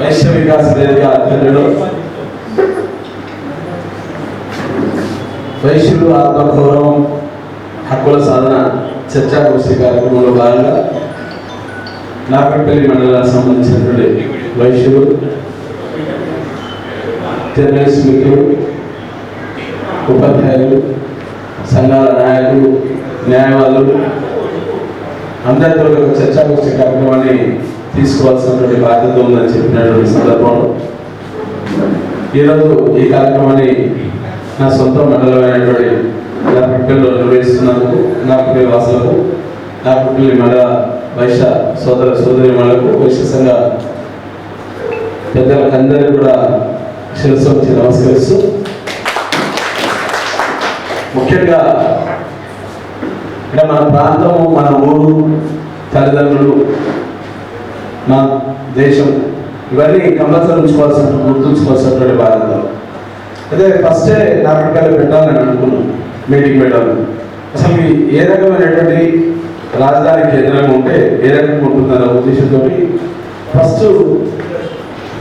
వైశ్య వికాస్ వేదిక ఆధ్వర్యంలో వైశ్యులు ఆత్మగౌరవం హక్కుల సాధన చర్చాగోష్ఠి కార్యక్రమంలో భాగంగా నాగపల్లి మండలానికి సంబంధించినటువంటి వైశ్యులు, జర్నలిస్ట్ మిత్రులు, ఉపాధ్యాయులు, సంఘాల నాయకులు, న్యాయవాదులు అందరితో ఒక చర్చాగోష్ఠి కార్యక్రమాన్ని తీసుకోవాల్సినటువంటి బాధ్యత ఉందని చెప్పినటువంటి సందర్భంలో ఈరోజు ఈ కార్యక్రమాన్ని నా సొంత మండలమైనటువంటి నాగపల్లిలో నిర్వహిస్తున్నందుకు నాగపల్లి వాసులకు, నాగపల్లి మండల వైశ్య సోదర సోదరీమణులకు, వైశ్య సంఘ పెద్దలకు అందరికీ కూడా శిరస్సు వచ్చి నమస్కరిస్తూ, ముఖ్యంగా ఇక్కడ మన ప్రాంతము, మన ఊరు, తల్లిదండ్రులు, మన దేశం ఇవన్నీ కంపల్సరీ గుర్తుంచుకోవాల్సినటువంటి బాధ్యత. అదే ఫస్టే నాగపల్లి పెట్టాలని అనుకున్నాం, మీటింగ్ పెట్టాలని. అసలు ఏ రకమైనటువంటి రాజధాని కేంద్రంగా ఉంటే ఏ రకంగా ఉంటుందన్న ఉద్దేశంతో ఫస్ట్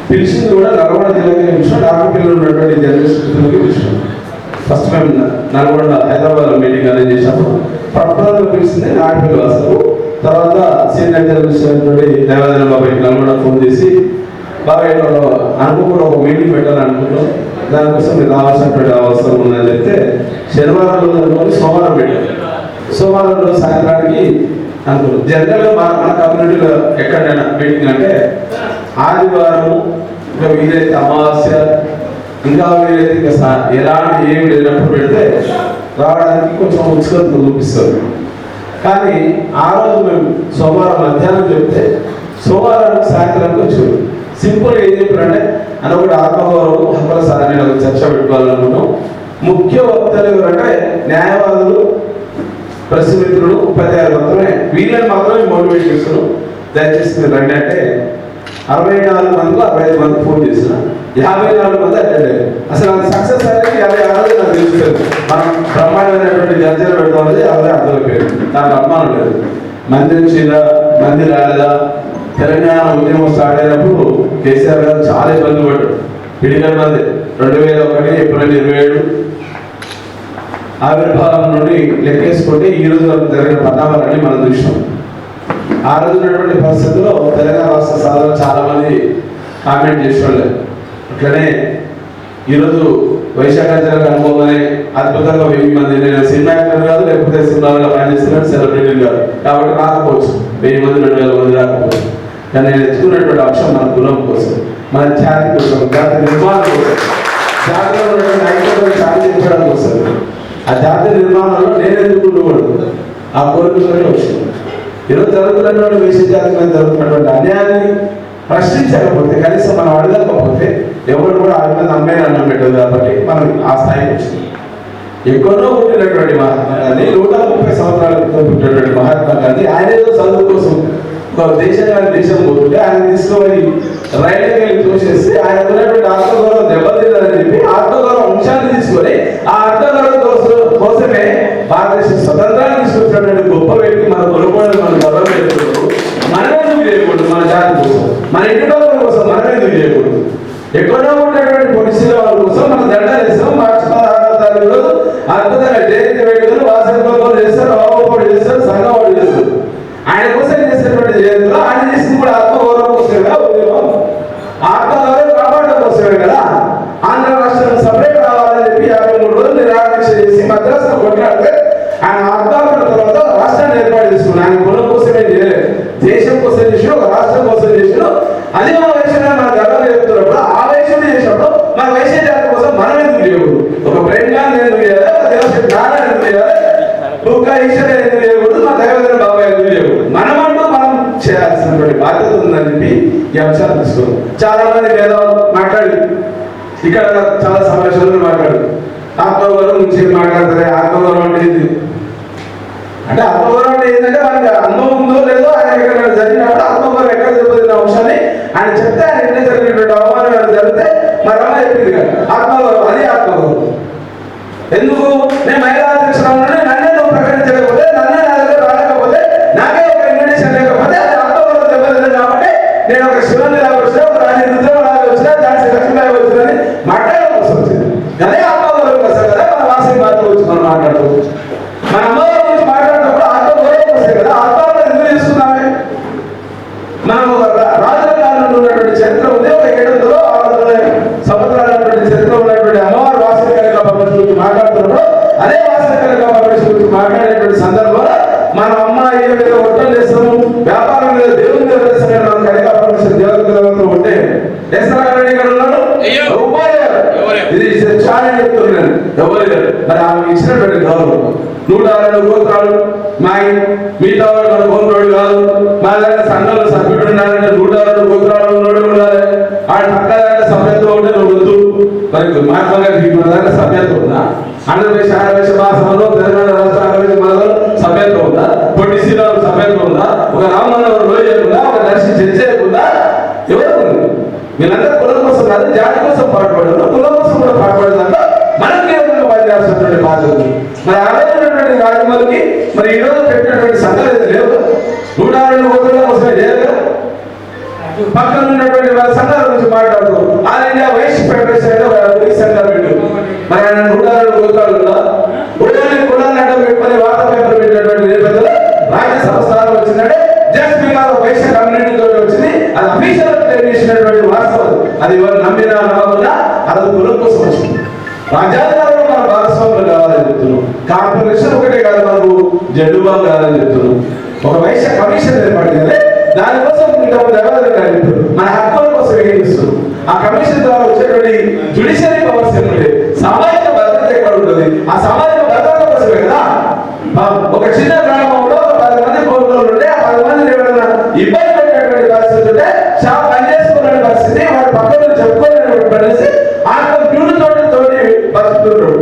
పిలిచింది కూడా నల్గొండ జిల్లాకి పిలిచాం, నాగపల్లిలో ఉన్నటువంటి జర్నలిస్ట్ పిలిచాం. ఫస్ట్ మేము నల్గొండ హైదరాబాద్ మీటింగ్ అరేంజ్ చేసాము. ప్రపంచంలో పిలిచింది నాగపల్లి వాసులు. తర్వాత సీనియర్ జర్నలిస్ట్ అయినటువంటి దేవాదేవ బాబాయ్ నల్గొండ ఫోన్ చేసి, బాబాయ్ అనుకోకుండా ఒక మీటింగ్ పెట్టాలని అనుకుంటాం, దానికోసం మీరు రావాల్సినటువంటి అవసరం ఉందని చెప్తే శనివారం రోజు సోమవారం పెట్టారు. సోమవారం రోజు సాయంత్రానికి అనుకున్నాం. జనరల్గా మన కమ్యూనిటీలో ఎక్కడైనా మీటింగ్ అంటే ఆదివారం, ఇంకా వీలైతే అమావాస్య, ఇంకా వీలైతే ఇంకా ఎలాంటి ఏమి లేనప్పుడు పెడితే రావడానికి కొంచెం ఉత్సుకత చూపిస్తారు. కానీ ఆ రోజు మేము సోమవారం మధ్యాహ్నం చెప్తే సోమవారం సాయంత్రానికి వచ్చారు. సింపుల్ ఏం చెప్పారంటే అని ఒకటి ఆత్మగౌరవం హక్కుల సాధన ఒక చర్చ పెట్టుకోవాలనుకున్నాం. ముఖ్య వక్తలు ఎవరంటే న్యాయవాదులు, ప్రెస్ మిత్రులు, ఉపాధ్యాయులు మాత్రమే. వీళ్ళని మాత్రమే మోటివేట్ చేస్తున్నాం. దయచేసి మీరు రండి అంటే 64 మందిలో 65 మంది ఫోన్ చేసిన, 54 మంది అటెండ్ అయ్యారు. అసలు అది సక్సెస్ అనేది 56 నాకు తెలుస్తుంది. మనం బ్రహ్మాండమైనటువంటి చర్చలు పెడతాం అనేది అదే అర్థమైపోయింది. దానికి అనుమానం లేదు. మంది వచ్చిందా, మంది రాలేదా? తెలంగాణ ఉద్యమం స్టార్ట్ అయినప్పుడు కేసీఆర్ గారు చాలా ఇబ్బంది పడ్డాడు. పిడికల్ మంది 2001 ఏప్రిల్ 27 ఆవిర్భావం నుండి లెక్కేసుకుంటే ఈ రోజు జరిగిన పరిణామాలన్నీ మనం చూసాం. ఆ రోజు ఉన్నటువంటి పరిస్థితుల్లో తెలంగాణ రాష్ట్ర సాధన చాలా మంది కామెంట్ చేసేవాళ్ళు. అట్లనే ఈరోజు వైశాఖాచారకు అనుభవంగానే అద్భుతంగా 1000 మంది, నేను సినిమా యాక్టర్ కాదు, లేకపోతే సినిమాలో పనిచేస్తున్నాడు, సెలబ్రిటీ కాదు కాబట్టి రాకపోవచ్చు, 1000 మంది 2000 మంది రాకపోవచ్చు. కానీ నేను ఎత్తుకున్నటువంటి అంశం మన కులం కోసం, మన జాతి కోసం, జాతి నిర్మాణం కోసం, జాతిలో ఉన్నటువంటి ఐక్యతను సాధించడం కోసం. ఆ జాతి నిర్మాణంలో నేను ఎందుకు ఉండకూడదు? ఆ కోరికతోనే వచ్చింది. ఈరోజు జరుగుతున్నటువంటి వైశ్య జాతి మీద జరుగుతున్నటువంటి అన్యాయాన్ని ప్రశ్నించకపోతే, కనీసం మనం అడగకపోతే ఎవరు కూడా ఆ మీద అమ్మాయిని అన్నం పెట్టదు. కాబట్టి మనం ఆ స్థాయికి వచ్చింది. ఎక్కడో పుట్టినటువంటి మహాత్మా గాంధీ, 130 సంవత్సరాల క్రితం పుట్టినటువంటి మహాత్మా గాంధీ, ఆయన ఏదో చదువు కోసం దేశం పోతుంటే ఆయన తీసుకుని రైలుకి వెళ్ళి తోసేసి ఆయన ఉన్నటువంటి ఆత్మగౌరవం దెబ్బతిందని చెప్పి ఆత్మగౌరవ అంశాన్ని తీసుకొని ఆ ఆత్మగౌరవం కోసమే భారతదేశ స్వతంత్రాన్ని తీసుకొచ్చినటువంటి గొప్ప వ్యక్తి మన కొనుగోలు, మన గౌరవం చేయకూడదు. మనమేందుకు చేయకూడదు? మన జాతి కోసం, మన ఇంటి కోసం మనమేందుకు చేయకూడదు? ఎక్కడో ఉన్నటువంటి పొడిసిన వాళ్ళ కోసం మనం దండ చేస్తాం. మార్చి 16వ తారీఖు రోజు అద్భుతంగా జయంతి వేడుకలు వాసన చేస్తారు, రావుపోడు చేస్తారు, సంఘవాడు చేస్తారు. ఆయన కోసం చేసినటువంటి జయంతిలో ఆయన చేసింది కూడా ఆత్మగౌరవం కోసమే కదా. ఉద్యమం ఆత్మగౌరవం కాపాడడం కోసమే కదా. ఆంధ్ర రాష్ట్రం సపరేట్ కావాలని చెప్పి 53 రోజులు నిరాకరణ చేసి మద్రాసులో కొట్లాడితే ఆయన ఆత్మగౌరవం తర్వాత రాష్ట్రాన్ని ఏర్పాటు చేసుకున్నాడు. ఆయన కులం కోసమే చేయలేదు, దేశం కోసం చేసిన, ఒక రాష్ట్రం కోసం చేసిన. అది మన వైశ్యంగా మన గర్వంగా చెప్తున్నప్పుడు, ఆ వైశ్యం చేసినప్పుడు మన వైశ్య జాతి కోసం మనం ఎందుకు చేయకూడదు? ఒక ప్రేమగాన్ని ఎందుకు చేయాలి? ఒక దేవశ్రీ జ్ఞానాన్ని ఎందుకు చేయాలి? ఒక ఈశ్వరు ఎందుకు చేయకూడదు? మా దైవదేవ బాబాయ్ ఎందుకు చేయకూడదు? మనమంటూ మనం చేయాల్సినటువంటి బాధ్యత ఉందని చెప్పి ఈ అంశాలు తీసుకున్నాం. చాలా మంది మేధావులు మాట్లాడి ఇక్కడ చాలా సమావేశాలు మాట్లాడు ఆత్మగౌరవం గురించి మాట్లాడతారు. ఆత్మగౌరవం అంటే ఏంటి అంటే, ఆత్మగౌరవం అంటే ఏంటంటే మనకి అనుభవం ఉందో లేదో ఆయన ఎక్కడ జరిగినప్పుడు ఆత్మగౌరవం ఎక్కడ జరుగుతున్న అంశాన్ని ఆయన చెప్తే, ఆయన ఎక్కడ జరిగినటువంటి అవమానం జరిగితే మరి అమ్మ చెప్పింది కదా ఆత్మగౌరవం. అది ఆత్మగౌరవం. ఎందుకు? నేను మహిళా అధ్యక్షుడు నన్నే నువ్వు ప్రకటించలేకపోతే, నన్నే నా దగ్గర రాలేకపోతే, నాకే ఒక ఇన్విటేషన్ లేకపోతే అది ఆత్మగౌరవం దెబ్బతింది. కాబట్టి నేను ఒక శివుని రావచ్చు, ఒక రాజీ రెడ్డి ఇక్కడ ఉన్నాడు, ఇది చాలా చెప్తున్నాను ఎవరు లేరు. మరి ఆమె ఇచ్చినటువంటి గౌరవం 102 గోత్రాలు మిగతా మన గోత్రుడు కాదు. మా దగ్గర సంఘంలో సభ్యుడు ఉండాలంటే 102 గోత్రాలు ఉన్నోడు ఉండాలి. ఆడ పక్కన సభ్యత్వం ఉంటే నువ్వు వద్దు. మరి మహాత్మా గారికి మన దగ్గర సభ్యత్వం ఉందా? ఆంధ్రప్రదేశ్ ఆంధ్రప్రదేశ్ మహాసభలో తెలంగాణ రాష్ట్ర ఆంధ్రప్రదేశ్ మహాసభలో సభ్యత్వం ఉందా? పొట్టి శ్రీరాములు సభ్యత్వం ఉందా? ఒక రామమోహన్ రోజు ఉందా? ఒక దర్శి చర్చకుందా? ఎవరు ఉంది? వీళ్ళందరూ కులం కోసం కాదు, జాతి కోసం పాటుపడదు, కులం కోసం కూడా పాటుపడదంట. మనకి ఏమైనా పనిచేస్తున్నటువంటి బాధ్యత. మరి ఆలోచనటువంటి రాజమౌళికి మరి ఈ రోజు పెట్టినటువంటి సంఘాలు లేవు. 102 గోత్రాల కోసమే లేదు. పక్కన ఉన్నటువంటి వాళ్ళ సంఘాల గురించి మాట్లాడుతూ ఆల్ ఇండియా వైశ్య ఫెడరేషన్ సంఘాలు పెట్టు. మరి ఆయన 102 గోత్రాలు ఉందా? కులాన్ని అడ్డం పెట్టుకుని వార్తా పేపర్ పెట్టినటువంటి నేపథ్యంలో రాజ్యసభ స్థానం వచ్చిందంటే జస్ట్ బికాస్ వైశ్య కమ్యూనిటీ తోటి వచ్చింది. అది అఫీషియల్ చేసినటువంటి వాస్తవం. అది ఎవరు నమ్మినా నమ్మకుండా అది కులం కోసం వచ్చింది. రాజ్యాంగంలో మన భాగస్వాములు కావాలని చెప్తున్నాం. కార్పొరేషన్ ఒకటే కాదు, మనకు జడ్డుబా కావాలని చెప్తున్నాం. ఒక వైశ్య కమిషన్ ఏర్పాటు చేయాలి. దానికోసం మన హక్కుల కోసం ఏమిస్తున్నాం. ఆ కమిషన్ ద్వారా వచ్చేటువంటి జ్యుడిషియరీ పవర్స్ ఏమిటి, సామాజిక భద్రత ఎక్కడ ఉంటుంది? ఆ సామాజిక భద్రత కోసమే కదా. ఒక చిన్న గ్రామంలో 10 మంది కోర్టులు ఉంటే ఆ 10 మంది ఎవరైనా ఇబ్బంది పెట్టేటువంటి పరిస్థితి ఉంటే పని చేసుకోలేని పరిస్థితి, వాడు పక్కన చెప్పుకోలేని పరిస్థితి, ఆత్మ తోటి బతుకుతున్నాడు.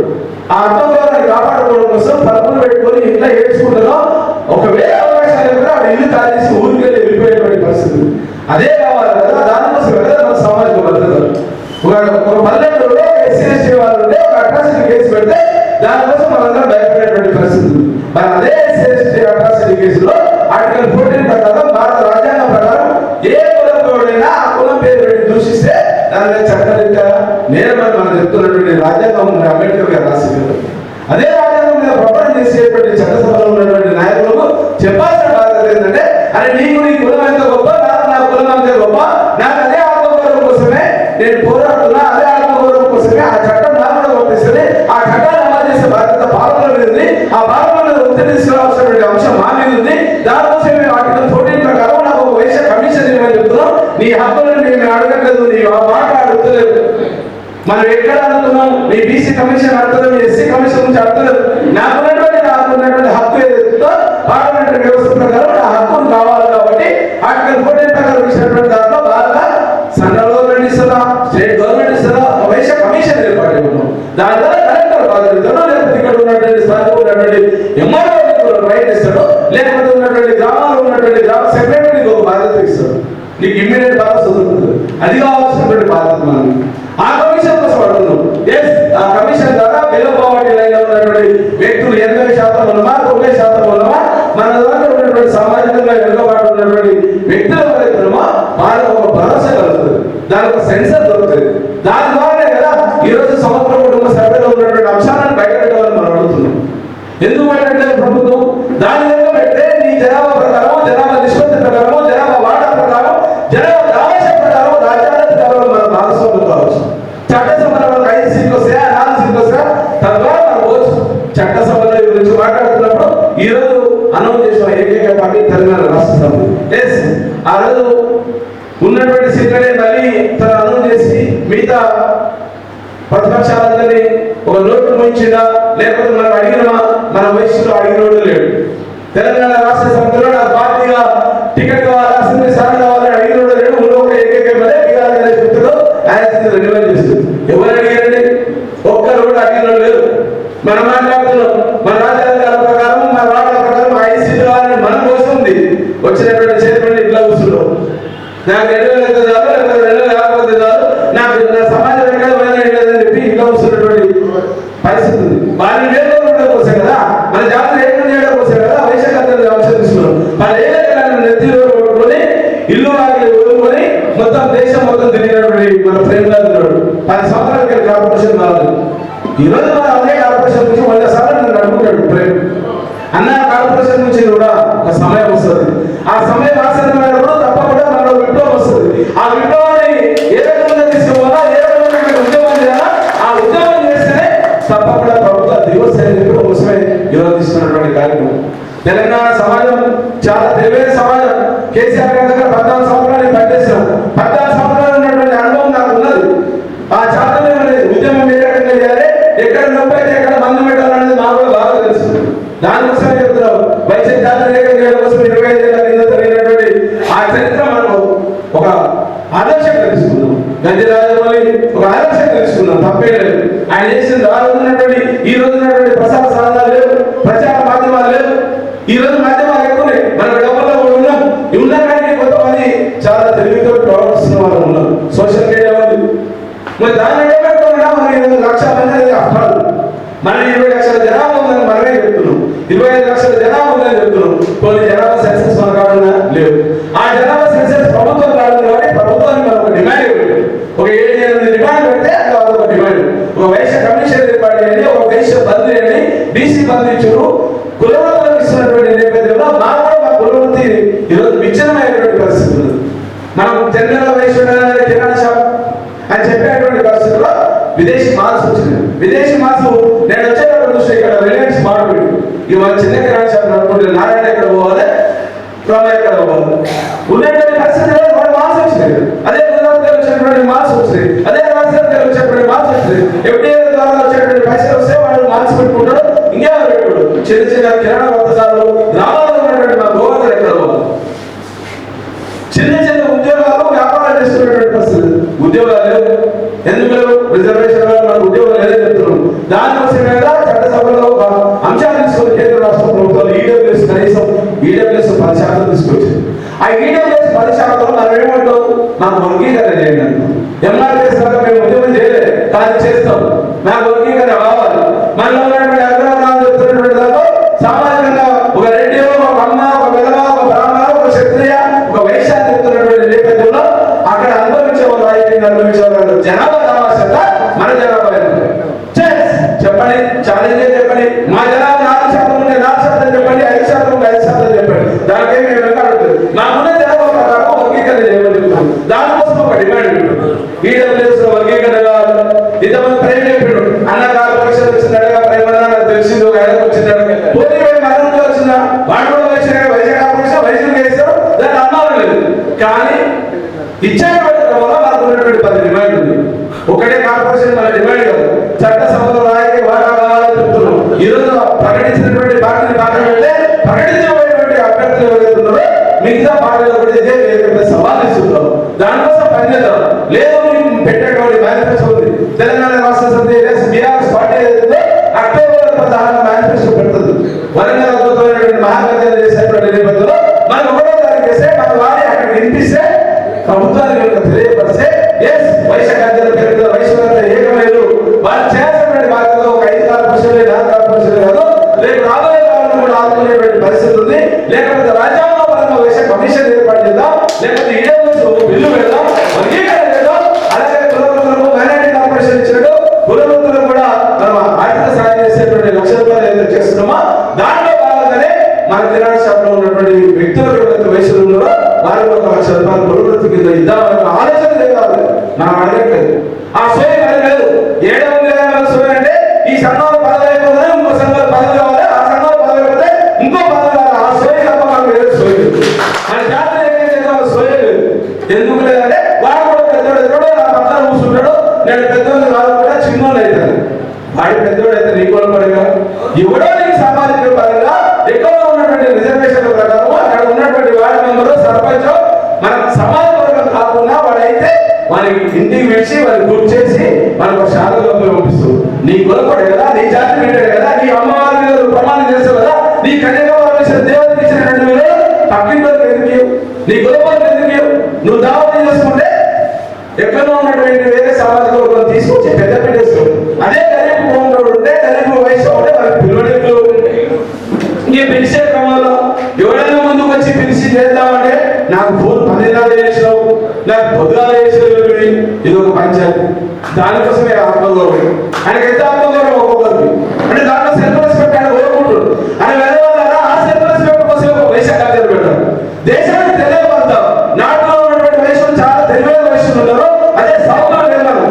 ఆ ఆత్మగౌరవాన్ని కాపాడుకోవడం కోసం తప్పులు పెట్టుకొని ఇంట్లో ఏడ్చుకుంటున్నాం. ఒకవేళ అవకాశాలు కూడా వాడు ఇల్లు కాలేసి ఊరికి వెళ్ళిపోయేటువంటి పరిస్థితి. అదే కావాలి కదా, దానికోసం కదా మన సామాజిక భద్రత. ఒక పల్లెటూరులో ఎస్సీ వాళ్ళు ఉంటే ఒక అట్రాసిటీ కేసు పెడితే దానికోసం మనందరం భయపడేటువంటి పరిస్థితి. మరి అదే ఎస్సీ అట్రాసిటీ కేసులో ఆర్టికల్ 14 ప్రకారం భారత రాజ్యాంగం ప్రకారం ఏ కులంలోనైనా ఆ కులం పేరు పెట్టి దూషిస్తే దాని మీద చట్టరీత్యా నేరమని మనం చెప్తున్నటువంటి రాజ్యాంగం అంబేద్కర్ గారు రాసింది. అదే రాజ్యాంగం మీద ప్రమాణం చేసేటువంటి చట్టసభలో ఉన్నటువంటి నాయకులకు చెప్పాల్సిన బాధ్యత ఏంటంటే, అరే నీకు నీ కులం ఎంత గొప్ప, నా కులం అంతే గొప్ప, నాకు అదే ఆత్మగౌరవం కోసమే నేను పోరాడుతున్నా, అదే ఆత్మగౌరవం కోసమే ఆ చట్టం నాకు కూడా వర్తిస్తుంది. ఆ చట్టాన్ని అమలు చేసే బాధ్యత పాలకుల మీద ఉంది. ఆ పాలకుల మీద ఒత్తిడి తీసుకురావాల్సినటువంటి అంశం మా మీద ఉంది. దానికోసం మేము ఆర్టికల్ 14 ప్రకారం నాకు ఒక వైశ్య కమిషన్ ఇవ్వని చెప్తున్నాం. నీ హక్కులను మేము అడగట్లేదు, నీ మాట అడుగుతలేదు. మనం ఎక్కడ అడుగుతున్నాం? నీ బీసీ కమిషన్ అడుగుతున్నాం, ఎస్సీ కమిషన్ నుంచి అడుగుతలేదు. నాకున్నటువంటి హక్కు ఏదైతుందో పార్లమెంటరీ వ్యవస్థ ప్రకారం ఆ హక్కును కావాలి. కాబట్టి ఆర్టికల్ 14 ప్రకారం ఇచ్చినటువంటి దాంట్లో బాగా సెంట్రల్ గవర్నమెంట్ ఇస్తుందా, స్టేట్ గవర్నమెంట్ ఇస్తుందా, వైశ్య కమిషన్ ఏర్పాటు చేయడం. దాని ద్వారా కలెక్టర్ బాధ్యతలు, లేకపోతే ఇక్కడ ఉన్నటువంటి స్థానిక ఉన్నటువంటి ఎంఆర్ఓ రైట్ ఇస్తాడు, లేకపోతే ఉన్నటువంటి గ్రామాల్లో ఉన్నటువంటి గ్రామ సెక్రటరీకి ఒక బాధ్యత ఇస్తాడు. నీకు ఇమ్మీడియట్ బాధ్యత వదులుతుంది. అది కావాల్సినటువంటి బాధ్యత మనం ఆ కమిషన్ కోసం అడుగుతున్నాం. ఆ కమిషన్ ద్వారా బిలో పావర్టీ లైన్ లో ఉన్నటువంటి వ్యక్తులు 80% ఉన్నమా, 90% ఉన్నమా, మన దగ్గర ఉన్నటువంటి సామాజికంగా వెనుకబాటు ఉన్నటువంటి వ్యక్తులు ఎవరైతున్నామో వాళ్ళకు ఒక భరోసా కలుగుతుంది. దానికి ఒక సెన్సర్ దొరుకుతుంది. దాని ద్వారానే కదా ఈరోజు సమగ్ర కుటుంబ సభ్యులు ఉన్నటువంటి అంశాలను బయటపెట్టాలని మనం అడుగుతున్నాం. ఎందుకు బయటపెట్టాలి ప్రభుత్వం? దాని విధంగా పెడితే నీ జనాభా ప్రకారం, జనాభా నిష్పత్తి ప్రకారం, జనాభా వాటా ప్రకారం, జనాభా ఆవశ్యక ప్రకారం రాజ్యాంగ మన భాగస్వాములు కావచ్చు. చట్టసభలో 5 సీట్లు వస్తాయా, 4 సీట్లు వస్తాయా, తద్వారా మనం పోవచ్చు. చట్టసభల గురించి మాట్లాడుతున్నప్పుడు ఈ రోజు అనౌన్స్ చేసిన ఏకైక పార్టీ తెలంగాణ రాష్ట్ర సభ. ఆ రోజు ఉన్నటువంటి సీట్లనే మళ్ళీ తను అనౌన్స్ చేసి మిగతా ప్రతిపక్షాలందరినీ ఒక నోటు ముంచిందా, లేకపోతే మనం అడిగినమా? మన వయసులో అడిగినోడు లేడు. తెలంగాణ రాష్ట్ర సమితిలో నా పార్టీగా టికెట్ కావాలి, అసెంబ్లీ స్థానం కావాలని అడిగినోడు లేడు. ఒక ఏకైక రెన్యువల్ చేస్తుంది. ఎవరు అడిగారండి? ఒక్కరు కూడా అడిగిన లేదు. మనం మాట్లాడుతున్నాం మన రాజ్యాంగాల ప్రకారం, మన వాటా ప్రకారం 5 సీట్లు కావాలని మన కోసం ఉంది. వచ్చినటువంటి చైర్మన్ ఇట్లా కూర్చున్నాం. నాకు 2000 అయితే చాలు, 2000 కాకపోతే చాలు, నాకు నా సమాజం ఎక్కడ లేదని చెప్పి ఇట్లా కూర్చున్నటువంటి పరిస్థితి ఉంది. వారిని వేరుకోవడం కోసం కదా, మన జాతర ఏకం చేయడం కోసం కదా వైశాఖాన్ని అంశం తీసుకున్నాం. మన ఏదైనా నెత్తిలో కొట్టుకొని ఇల్లు వారికి వదులుకొని మొత్తం దేశం మొత్తం తిరిగినటువంటి మన ప్రేమలాడు 10 సంవత్సరాలకి కార్పొరేషన్ రాలేదు. ఈరోజు మన అదే కార్పొరేషన్ నుంచి 100 సార్లు నన్ను అడుగుతాడు ప్రేమ అన్న. కార్పొరేషన్ నుంచి కూడా ఒక సమయం వస్తుంది. ఆ సమయం ఆసన్నమైనప్పుడు తప్పకుండా మనలో విప్లవం వస్తుంది. ఆ విప్లవాన్ని ఏ రకంగా తీసుకోవాలా, ఏ రకంగా ఉద్యమం చేయాలా, ఆ ఉద్యమం చేస్తేనే తప్పకుండా ప్రభుత్వ దివసైన కోసమే ఈరోజు తీసుకున్నటువంటి కార్యక్రమం. తెలంగాణ సమాజం చాలా తెలివైన సమాజం. కేసీఆర్ గారి దగ్గర 14 సంవత్సరాలు పనిచేస్తున్నాం. 14 సంవత్సరాలు ఉన్నటువంటి గంజి రాజమౌళి ఒక ఆలోచన తెలుసుకున్నాం, తప్పే లేదు. ఆయన చేసిన ఆ రోజు ఉన్నటువంటి ఈ రోజు ఉన్నటువంటి ప్రసార సాధనాలు లేవు, ప్రచార మాధ్యమాలు లేవు. ఈ రోజు మాధ్యమాలు ఎక్కువనే, మనం డబ్బుల్లో ఉన్నాం. ఉన్న కానీ కొంతమంది చాలా తెలివితో ప్రవర్తిస్తున్న వాళ్ళు ఉన్నాం. సోషల్ మీడియా ఉంది, మరి దాన్ని ఎడబెట్టుకున్నా మనం 20 లక్షల మంది అర్థాలు, మనం 20 లక్షల జనాభా ఉందని మనమే చెప్తున్నాం, 25 లక్షల జనాభా ఉందని చెప్తున్నాం. కొన్ని జనాభా సెన్సెస్ మన కాకుండా లేవు. ఆ జనాభా సెన్సెస్ ప్రభుత్వం కాదు కాబట్టి ప్రభుత్వానికి మనం ఒక డిమాండ్ ఇవ్వండి. ఒక 7-8 డిమాండ్ పెడితే అది ఒక డిమాండ్. ఒక వైశ్య కమిషన్ ఏర్పాటు చేయండి, ఒక వైశ్య బంద్ చేయండి, బీసీ బంద్ ఇచ్చారు. కులవృత్తులకు ఇస్తున్నటువంటి నేపథ్యంలో నాకు కూడా మా కులవృత్తి ఈరోజు విచ్ఛిన్నమైనటువంటి పరిస్థితి ఉంది. మనం జనరల్ వైశ్యుడు కిరాణా షాప్ అని చెప్పేటువంటి పరిస్థితుల్లో విదేశీ మాల్స్ వచ్చింది. విదేశీ మాల్స్ నేను వచ్చేటప్పుడు చూస్తే ఇక్కడ రిలయన్స్ మార్ట్ ఇవాళ చిన్న కిరాణా షాప్ నడుపుకుంటే నారాయణ ఎక్కడ పోవాలి, రామయ్య ఎక్కడ పోవాలి ఉన్నటువంటి పరిస్థితుల్లో వాడు మాల్స్ వచ్చినాయి. అదే గుజరాత్ వచ్చేటువంటి మాల్స్ వచ్చినాయి, అదే రాజస్థాన్ వచ్చేటువంటి మాల్స్ వచ్చినాయి. ఎఫ్డీఐ ద్వారా వచ్చేటువంటి పైసలు వస్తే వాడు మాల్స్ పెట్టుకుంటాడు, ఇంకే పెట్టుకోడు. చిన్న చిన్న కిరాణా వర్తకాలు గ్రామాల్లో ఉన్నటువంటి మా గోవర్ధన్ ఎక్కడ పోవాలి. చిన్న చిన్న ఉద్యోగాలు వ్యాపారాలు చేస్తున్నటువంటి పరిస్థితి. ఉద్యోగాలు లేవు, ఎందుకు లేవు? రిజర్వేషన్ మనకు ఉద్యోగం లేదని చెప్తున్నాం. దానికోసం చట్టసభలో అంశాలు తీసుకొని కేంద్ర రాష్ట్ర ప్రభుత్వాలు ఈడబ్ల్యూఎస్ కనీసం ఈడబ్ల్యూఎస్ 10% తీసుకొచ్చింది. ఆ ఈడబ్ల్యూఎస్ 10% మనం ఏమంటాం, నాకు వర్గీకరణ చేయండి అంటాం. ఎంఆర్పీఎస్ దాకా మేము ఉద్యోగం చేయలేదు, కానీ చేస్తాం, నాకు వర్గీకరణ కావాలి. మనలో ఉన్నటువంటి అగ్రవర్ణాలు చెప్తున్నటువంటి దాకా సామాజికంగా ఒక రెడ్డి, ఒక అమ్మ, ఒక విధవ, ఒక బ్రాహ్మణ, ఒక క్షత్రియ, ఒక వైశ్య చెప్తున్నటువంటి నేపథ్యంలో అక్కడ అనుభవించే వాళ్ళు రాజకీయంగా అనుభవించే వాళ్ళు జనాభా రావాల్సిందా మన జనాభా చెప్పండి, ఛాలెంజ్ చెప్పండి. మా జనాభా 4% ఉంటే 4% చెప్పండి, 5% ఉంటే 5% చెప్పండి. దానికేం మేము వెనకాడుతుంది. మాకున్న జనాభా ప్రకారం వర్గీకరణ చేయమని చెప్తున్నాం. దానికోసం ఒక డిమాండ్ పెట్టాం, ఈడబ్ల్యూఎస్ వర్గీకరణ కావాలి. ఇంతమంది ప్రేమ చెప్పాడు, అన్న కార్పొరేషన్ వచ్చిందడగా ప్రేమ తెలిసింది, ఒక ఆయన వచ్చిందట పోటీ మరణంలో వచ్చిందా వాడు కూడా వచ్చిన వైద్య కార్పొరేషన్ వైద్యులు వేస్తారు, దాన్ని అమ్మాలి లేదు. కానీ ఇచ్చేటువంటి క్రమంలో మనకు ఉన్నటువంటి 10 డిమాండ్ ఉంది. ఒకటే కార్పొరేషన్ మన డిమాండ్ కాదు, చట్టసభలో రాయకి వాటా కావాలని చెప్తున్నాం. ఈరోజు ప్రకటించినటువంటి పార్టీని పక్కన పెడితే ప్రకటించబోయేటువంటి అభ్యర్థులు ఎవరైతే ఉన్నారో మిగతా పార్టీలో కూడా ఇదే సవాల్ ఇస్తున్నాం. దానికోసం పనిచేద్దాం. లేదు మేము పెట్టేటువంటి మేనిఫెస్టో ఉంది, తెలంగాణ రాష్ట్ర సమితి బీఆర్ఎస్ పార్టీ ఏదైతే అక్టోబర్ 16 మేనిఫెస్టో పెడుతుంది. వరంగల్ అద్భుతమైనటువంటి మహాగర్జన చేసేటువంటి నేపథ్యంలో మనం 1వ తారీఖు చేస్తే మన వారి అక్కడ వినిపిస్తే ప్రభుత్వానికి తెలియపరిస్తే వైశ్య గర్జన పేరు వైశ్యులంతా ఏకమైరు వాళ్ళు చేయాల్సినటువంటి బాధ్యత ఒక 5 కార్పొరేషన్లు 4 కార్పొరేషన్లు కాదు, రేపు రాబోయే కాలంలో కూడా ఆదుకునేటువంటి పరిస్థితి ఉంది. లేకపోతే రాజ్యాంగపరంగా వైశ్య కమిషన్ ఏర్పాటు చేద్దాం, లేకపోతే ఈడబ్ల్యూఎస్ బిల్లు పెడదాం, వర్గీకరణ చేద్దాం. అలాగే కులవృత్తులకు మైనారిటీ కార్పొరేషన్ ఇచ్చినట్టు కులవృత్తులకు కూడా మనం ఆర్థిక సాయం చేసేటువంటి ₹1,00,000 ఏదైతే చేస్తున్నామో దాంట్లో భాగంగానే మన కిరాణా షాప్ లో ఉన్నటువంటి వ్యక్తులకు ఎవరైతే వయసులు ఉన్నారో వారికి ₹1,00,000 కులవృత్తి కింద ఇద్దామని ఆలోచన లేదు, మనం అడగట్లేదు. ఆ సోయి పని లేదు. 700 సోయి అంటే ఈ సంఘం 10 అయిపోతే ఇంకో సంఘం 10 కావాలి, ఆ సంఘం 10 అయిపోతే ఇంకో 10 కావాలి. ఆ సోయి తప్ప మనకు లేదు సోయి. మన జాతర ఏదైతే సోయి లేదు. ఎందుకు లేదంటే వాడు కూడా పెద్దోడు ఎదురు నా పక్కన కూర్చుంటాడు, నేను పెద్దోడు వాడు కూడా చిన్నోడు అవుతాను. వాడి పెద్దోడు అయితే నీ కొలపడిగా ఎవడో నీకు సామాజిక పరంగా ఎక్కువ ఉన్నటువంటి రిజర్వేషన్ల ప్రకారం అక్కడ ఉన్నటువంటి వార్డు మెంబరు సర్పంచ్ మన సమాజ వర్గం కాకుండా వాడైతే వారికి ఇంటికి పిలిచి వారికి గుర్తు చేసి మనకు శాలలో పంపిస్తూ నీ కొలపడు కదా, నీ జాతి పెట్టాడు కదా, నీ అమ్మవారి మీద ప్రమాణం చేస్తావు కదా, నీ కన్యగా దేవతకి ఇచ్చిన 2,000 పక్కింటికి ఎందుకు, నీ కొలపడికి ఎందుకు నువ్వు దావతం చేసుకుంటే ఎక్కడో ఉన్నటువంటి వేరే సామాజిక వర్గం తీసుకొచ్చి పెద్ద పెట్టేస్తావు. అదే గరీబ్ కోంటోడు ఉంటే గరీబ్ వయసు ఉంటే మనకి పిల్లలు ఇంకే పిలిచే క్రమంలో ఎవరైనా ముందుకు వచ్చి పిలిచి చేద్దామంటే నాకు ఫోన్ 10 చేసినావు, నాకు పొద్దుగాలు చేసినావు, ఇది ఒక పంచాయతీ. దానికోసమే ఆత్మగౌరవం. ఆయనకి ఎంత ఆత్మగౌరవం ఒక్కొక్కరికి అంటే దాంట్లో సెల్ఫ్ రెస్పెక్ట్ ఆయన కోరుకుంటాడు. ఆయన వేరే వాళ్ళ ఆ సెల్ఫ్ రెస్పెక్ట్ కోసం ఒక వైశ్య కార్యాలు పెట్టారు. దేశానికి తెలియబడతాం నాట్లో ఉన్నటువంటి వయసులు చాలా తెలివైన వయసులు ఉన్నారు. అదే సౌత్లో వెళ్ళాము.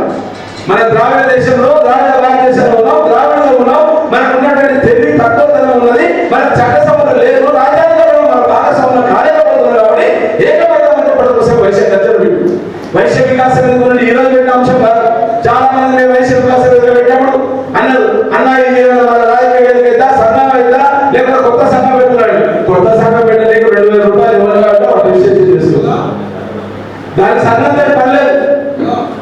మన ద్రావిడ దేశంలో ద్రావిడ భారతదేశంలో ఉన్నాం, ద్రావిడలో ఉన్నాం. మనకు ఉన్నటువంటి తెలివి తక్కువతనం ఉన్నది. మన చట్టసభలు లేదు, రాజ్యాంగంలో మన భాగస్వామ్యం కార్యక్రమం కాబట్టి ఏకమైనటువంటి కోసం వైశ్య గర్జన పెట్టు. వైశ్య వికాసం ఎందుకు ఈ రోజు పెట్టిన అంశం కాదు. చాలా మంది వైశ్య వికాసం పెట్టినప్పుడు అన్నారు అన్న మన రాజకీయ వేదిక సంఘం అవుతా లేకపోతే కొత్త సంఘం పెడుతున్నాడు. కొత్త సంఘం పెట్టలేక ₹2,000 ఇవ్వాలి కాబట్టి వాళ్ళు విశ్లేషణ చేసుకున్నా. దానికి సంఘం పని లేదు.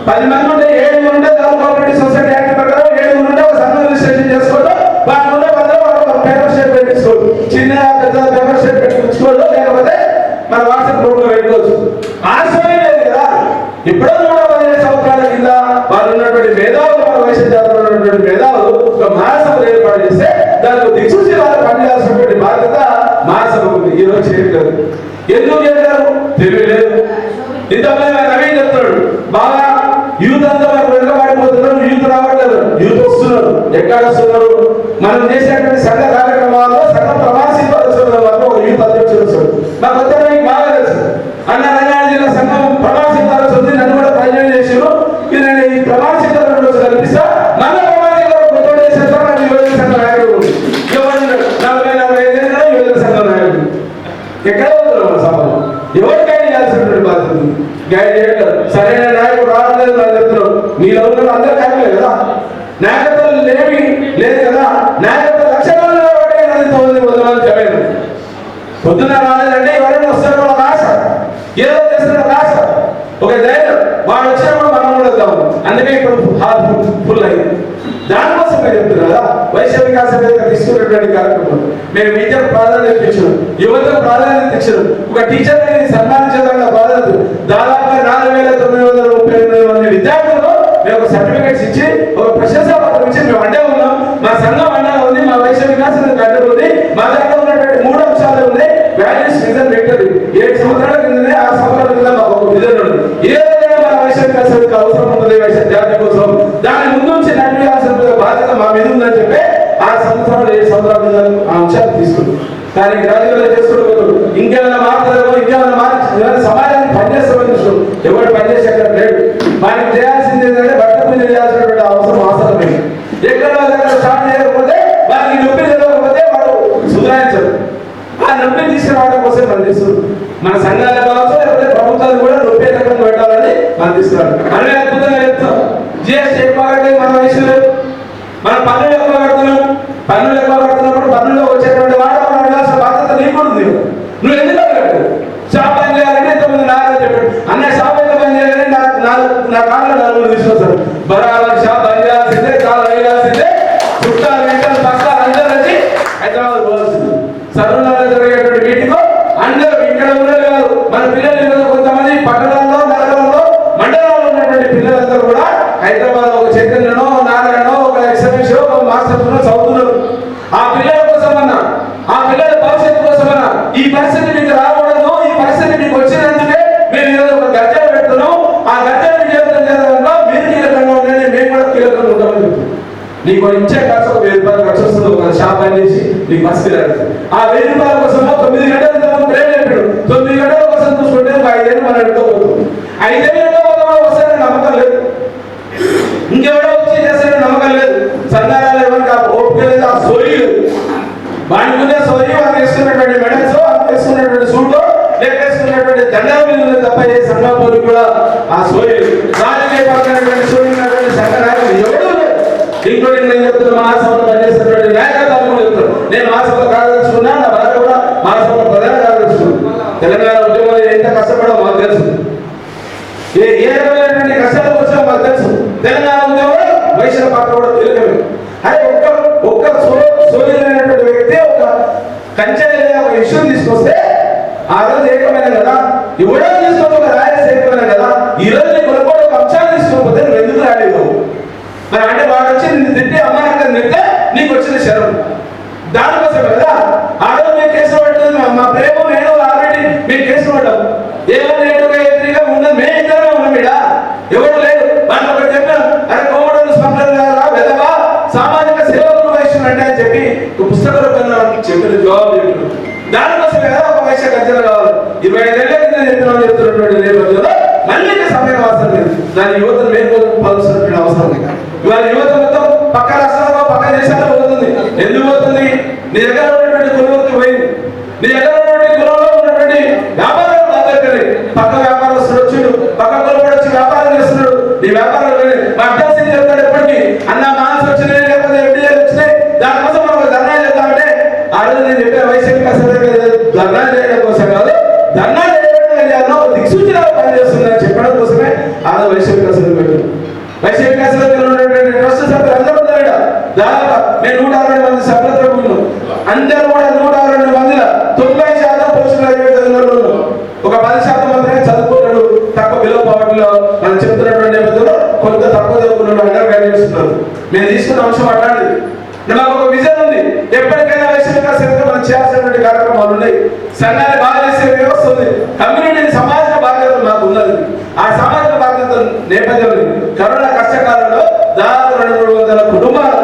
10 మంది ఉంటే 7 ఉంటే కోఆపరేటివ్ సొసైటీ యాక్ట్ ప్రకారం 7 ఉంటే ఒక సంఘం రిజిస్ట్రేషన్ చేసుకోవడం, వాళ్ళు ఉండే బదులు ఒక పేపర్ షేప్ పెట్టించుకోవడం, చిన్న పెద్ద పేపర్ షేప్ పెట్టించుకోవడం, లేకపోతే మన వాట్సాప్ గ్రూప్ లో పెట్టుకోవచ్చు. ఆశ్రయం లేదు కదా. ఇప్పుడు 115 సంవత్సరాల కింద వాళ్ళు ఉన్నటువంటి మేధావులు, మన వయసు జాతరలో ఉన్నటువంటి మేధావులు ఒక మహాసభలు ఏర్పాటు చేస్తే దానికి దిక్సూచి వాళ్ళు పనిచేయాల్సినటువంటి బాధ్యత మహాసభకు ఉంది. ఈ రోజు చేయట్లేదు. ఎందుకు చేశారు? తెలియలేదు. ఇంతమంది నవీన్ చెప్తున్నాడు, బాగా యూత్ అంతా మనకు వెనుకబడిపోతున్నారు, యూత్ రావట్లేదు, యూత్ వస్తున్నారు. ఎక్కడ వస్తున్నారు? మనం చేసేటువంటి సంఘ కార్యక్రమాల్లో సంఘ ప్రవాసీకరణ వల్ల ఒక యూత్ అధ్యక్షుడు వస్తాడు. నాకు వద్ద మీకు బాగా తెలుసు. అన్న రంగారెడ్డి జిల్లా సంఘం ప్రవాసీకరణ వస్తుంది, నన్ను కూడా ప్రయోజనం చేసారు. ఇది నేను ఈ ప్రవాసీకరణ రోజు కల్పిస్తా, మన ప్రవాసీకరణ కొత్త చేసేస్తా. నాకు యువజన సంఘ నాయకుడు ఉంది, 40-45 యువజన సంఘ నాయకుడు. ఎక్కడ వస్తున్నారు మన సభలో? ఎవరు గైడ్ చేయాల్సినటువంటి బాధ్యత? గైడ్ చేయడం సరైన నాయకుడు రావట్లేదు నాకు చెప్తున్నాడు. మీలో ఉన్న అందరూ కాయలేదు కదా, నాయకత్వం లేదు కదా. నాయకత్వ లక్షణాలు చెప్పాను. పొద్దున్న రాలేదంటే ఎవరైనా వస్తారో ఒక ఆశ, ఏదో చేస్తున్న ఒక ఆశ, ఒక ధైర్యం. వాడు వచ్చినప్పుడు మనం కూడా వద్దాము. అందుకే ఇప్పుడు హాల్ ఫుల్ అయింది. దానికోసం నేను చెప్తున్నా కదా, వైశ్య వికాస వేదిక తీసుకున్నటువంటి కార్యక్రమం మేము విద్యకు ప్రాధాన్యత ఇచ్చాం, యువతకు ప్రాధాన్యత ఇచ్చాం. ఒక టీచర్ని సన్మానించడానికి ప్రాధాన్యత దాదాపుగా 4,938 మంది విద్యార్థులు మేము ఒక సర్టిఫికేట్స్ ఇచ్చి ఒక ప్రశంసా పత్రం ఇచ్చి మేము అండే ఉన్నాం. మా సంఘం అండగా ఉంది, మా వైశ్య వికాసం గడ్డ ఉంది. మా దగ్గర ఉన్నటువంటి 3 అంశాలు ఉన్నాయి. Values, vision, victory. 7 సంవత్సరాల కిందనే 6 సంవత్సరాల కింద మాకు ఒక విజన్ ఉంది. ఏదైనా మన వైశ్య వికాసానికి అవసరం ఉంటుంది, వైశ్య జాతి కోసం దాని ముందు నుంచి నడిపించాల్సిన బాధ్యత మా మీద ఉందని చెప్పి 6 సంవత్సరాలు 7 సంవత్సరాల కింద ఆ అంశాలు తీసుకుంటాం. కానీ గ్రాడ్యుయేట్ చేసుకుంటూ ఇంకేమైనా మాట్లాడము, ఇంకేమైనా మార్చి సమాజానికి పనిచేస్తామని చూస్తాం. ఎవరు పనిచేసే అక్కడ లేడు. వారికి చేయాల్సింది ఏంటంటే బట్ట పూజ చేయాల్సినటువంటి అవసరం అవసరమే. ఎక్కడ స్టార్ట్ చేయకపోతే వారికి నొప్పి తెలియకపోతే వాడు సుధారించరు. ఆ నొప్పిని తీసుకురావడం కోసం పనిచేస్తారు. మన సంఘాలు కావచ్చు, లేకపోతే ప్రభుత్వాలు కూడా నొప్పి రకంగా పెట్టాలని పనిచేస్తున్నారు. మనమే అద్భుతంగా చెప్తాం. జిఎస్టీ ఎక్కువ కట్టేది మన వయసులో, మన పన్నులు ఎక్కువ కడుతున్నాం. పన్నులు ఎక్కువ కడుతున్నప్పుడు పన్నులో వచ్చేటువంటి వాడు మనం అడగాల్సిన బాధ్యత నీకు ఉంది. నువ్వు ఎందుకు అడగట్టు? షాప్ పని చేయాలంటే ఇంతమంది నాలుగు చెప్పాడు. అన్న షాప్ ఎంత పని చేయాలని నా కాళ్ళలో 4 తీసుకొస్తారు. బరాబర్ షాప్ పని చేయాల్సిందే, కాలు వేయాల్సిందే, చుట్టాలు వెంటనే పక్కన అందరూ వచ్చి హైదరాబాద్ పోవాల్సింది. సర్వనాలు జరిగేటువంటి మీటింగ్ అందరూ ఇక్కడ ఉండేది కాదు. మన పిల్లలు కొంతమంది పట్టణాల్లో, నగరంలో, మండలాల్లో ఉన్నటువంటి పిల్లలందరూ కూడా హైదరాబాద్ ఒక చైతన్యనో, నారాయణో, ఒక ఎక్సర్విషో, ఒక మాస్టర్స్ చదువుతున్నారు. ఆ పిల్లల కోసమన్నా, ఆ పిల్లల భవిష్యత్తు కోసమన్నా ఈ పరిస్థితి మీకు రాకూడదు, ఈ పరిస్థితి మీకు వచ్చినందుకే మేము ఈరోజు ఒక గర్జన పెడుతున్నాం. ఆ గర్జన విజయవంతం చేయడంలో మీరు కీలకంగా ఉండండి, మేము కూడా కీలకంగా ఉంటామని చెప్తున్నాం. నీకు ఇచ్చే ఖర్చు ఒక 1000 రూపాయలు ఖర్చు వస్తుంది. ఒక షాప్ పని చేసి నీకు బస్సు రాడుతుంది. ఆ 1000 రూపాయల కోసం 9 గంటల ప్రేమ చెప్పాడు. 9 గంటల కోసం చూసుకుంటే 5 ఏళ్ళు మనం ఎడుకోబోతుంది. 5 ఏళ్ళు ఎడుకోబోతామో వస్తారని నమ్మకం లేదు. ఇంకెవడో వచ్చి చేస్తారని నమ్మకం లేదు. సంఘాలలో ఎవరికి ఆ ఓపిక లేదు, ఆ సోయి లేదు. వాడి ముందే సోయి, వాళ్ళు వేసుకున్నటువంటి మెడల్స్, వాళ్ళు వేసుకున్నటువంటి సూట్లు, వేసుకున్నటువంటి దండాల మీద తప్ప ఏ సంఘాలు కూడా ఆ సోయి లేదు. రాజకీయ పక్కనటువంటి సోయి ఉన్నటువంటి సంఘ నాయకులు ఎవరు లేదు. ఇంక్లూడింగ్ నేను చెప్తున్న మహాసభలో పనిచేస్తున్నటువంటి నాయకత్వాలు కూడా చెప్తాను. నేను మహాసభలో కార్యదర్శుకున్నా, నా భార్య కూడా మహాసభలో ప్రధాన కార్యదర్శుకున్నా. తెలంగాణ ఉద్యమంలో ఎంత కష్టపడో మాకు తెలుసు. ఏ రకమైనటువంటి కష్టాల కోసం మాకు తెలుసు. తెలంగాణ ఉద్యమంలో వైశ్యుల పాత్ర కూడా కీలకమే. అదే ఒక్క సోదరులైనటువంటి వ్యక్తి ఒక కంచె ఒక ఇష్యూ తీసుకొస్తే ఆ రోజు ఏకమైన కదా, ఇవ్వడం తీసుకొని ఒక రాయల్స్ ఏకమైన కదా. ఈ రోజు నీకు కొనుక్కోవడం ఒక అంశాలు తీసుకోకపోతే నువ్వు ఎందుకు రాలేదు? మరి అంటే వాడు వచ్చి నిన్ను తిట్టి అమ్మాయిని తింటే నీకు వచ్చిన శరం. దానికోసం కదా ఆ రోజు మేము కేసు పడుతుంది. మా ప్రేమ నేను ఆల్రెడీ మేము కేసు పడ్డాం. ఏమైనా ఎదురుగా ఉన్నది మేము ఇద్దరే ఉన్నాం. ఇక్కడ ఎవరు లేదు. వాళ్ళు ఒకటి చెప్పారు, అరే కోమడలు స్పందన వెదవా సామాజిక సేవకులు వైశ్యులు అంటే అని చెప్పి ఒక పుస్తక రూపంలో చెప్పిన జవాబు చెప్పిన. దానికోసమే కదా ఒక వైశ్య గర్జన కావాలి. 25 ఏళ్ళ కింద చెప్తున్నటువంటి నేపథ్యంలో మళ్ళీ సమయం అవసరం లేదు. దాని యువతను మేల్కొల్పాల్సినటువంటి అవసరం లేదు. ఇవాళ యువత మొత్తం పక్క రాష్ట్రాల్లో, పక్క దేశాల్లో పోతుంది. ఎందుకు పోతుంది? నీ దగ్గర ఉన్నటువంటి కులంలోకి పోయింది. నీ దగ్గర ఉన్నటువంటి కులంలో ఉన్నటువంటి వ్యాపారాలు దగ్గర పక్క వ్యాపారస్తుడు వచ్చాడు, పక్క కులంలో వచ్చి వ్యాపారం చేస్తున్నాడు. నీ వ్యాపారం మా అభ్యాసం చెప్తాడు ఎప్పటికీ. అన్న మానసు వచ్చినాయి, లేకపోతే ఎఫ్డీఏలు వచ్చినాయి, దానికోసం మనం ధర్నా చేద్దామంటే ఆ రోజు నేను చెప్పే వైసీపీ ధర్నా చేయడం కోసం కాదు, ధర్నా చేయడం దిక్సూచిగా పనిచేస్తుందని చెప్పడం కోసమే ఆ వైసీపీ దాదాపు నేను 160 మంది సభ్యులతో ఉన్నాం. అందరూ కూడా 160 మందిలో 90% పోస్ట్ గ్రాడ్యుయేట్ చదివిన ఒక 10% మందినే చదువుకున్నాడు. తక్కువ బిలో పవర్టీలో మనం చెప్తున్నటువంటి నేపథ్యంలో కొంత తక్కువ చదువుకున్నాడు అండర్ గ్రాడ్యుయేట్స్ ఉన్నారు. మేము తీసుకున్న అంశం అట్లాంటిది. మాకు ఒక విజన్ ఉంది. ఎప్పటికైనా వైశ్విక సేవగా మనం చేయాల్సినటువంటి కార్యక్రమాలు ఉన్నాయి. సంఘాన్ని బాగా చేసే వ్యవస్థ ఉంది. కమ్యూనిటీ సమాజ బాధ్యత మాకు ఉన్నది. ఆ సమాజ బాధ్యత నేపథ్యంలో కరోనా కష్టకాలంలో దాదాపు 200-300 కుటుంబాలు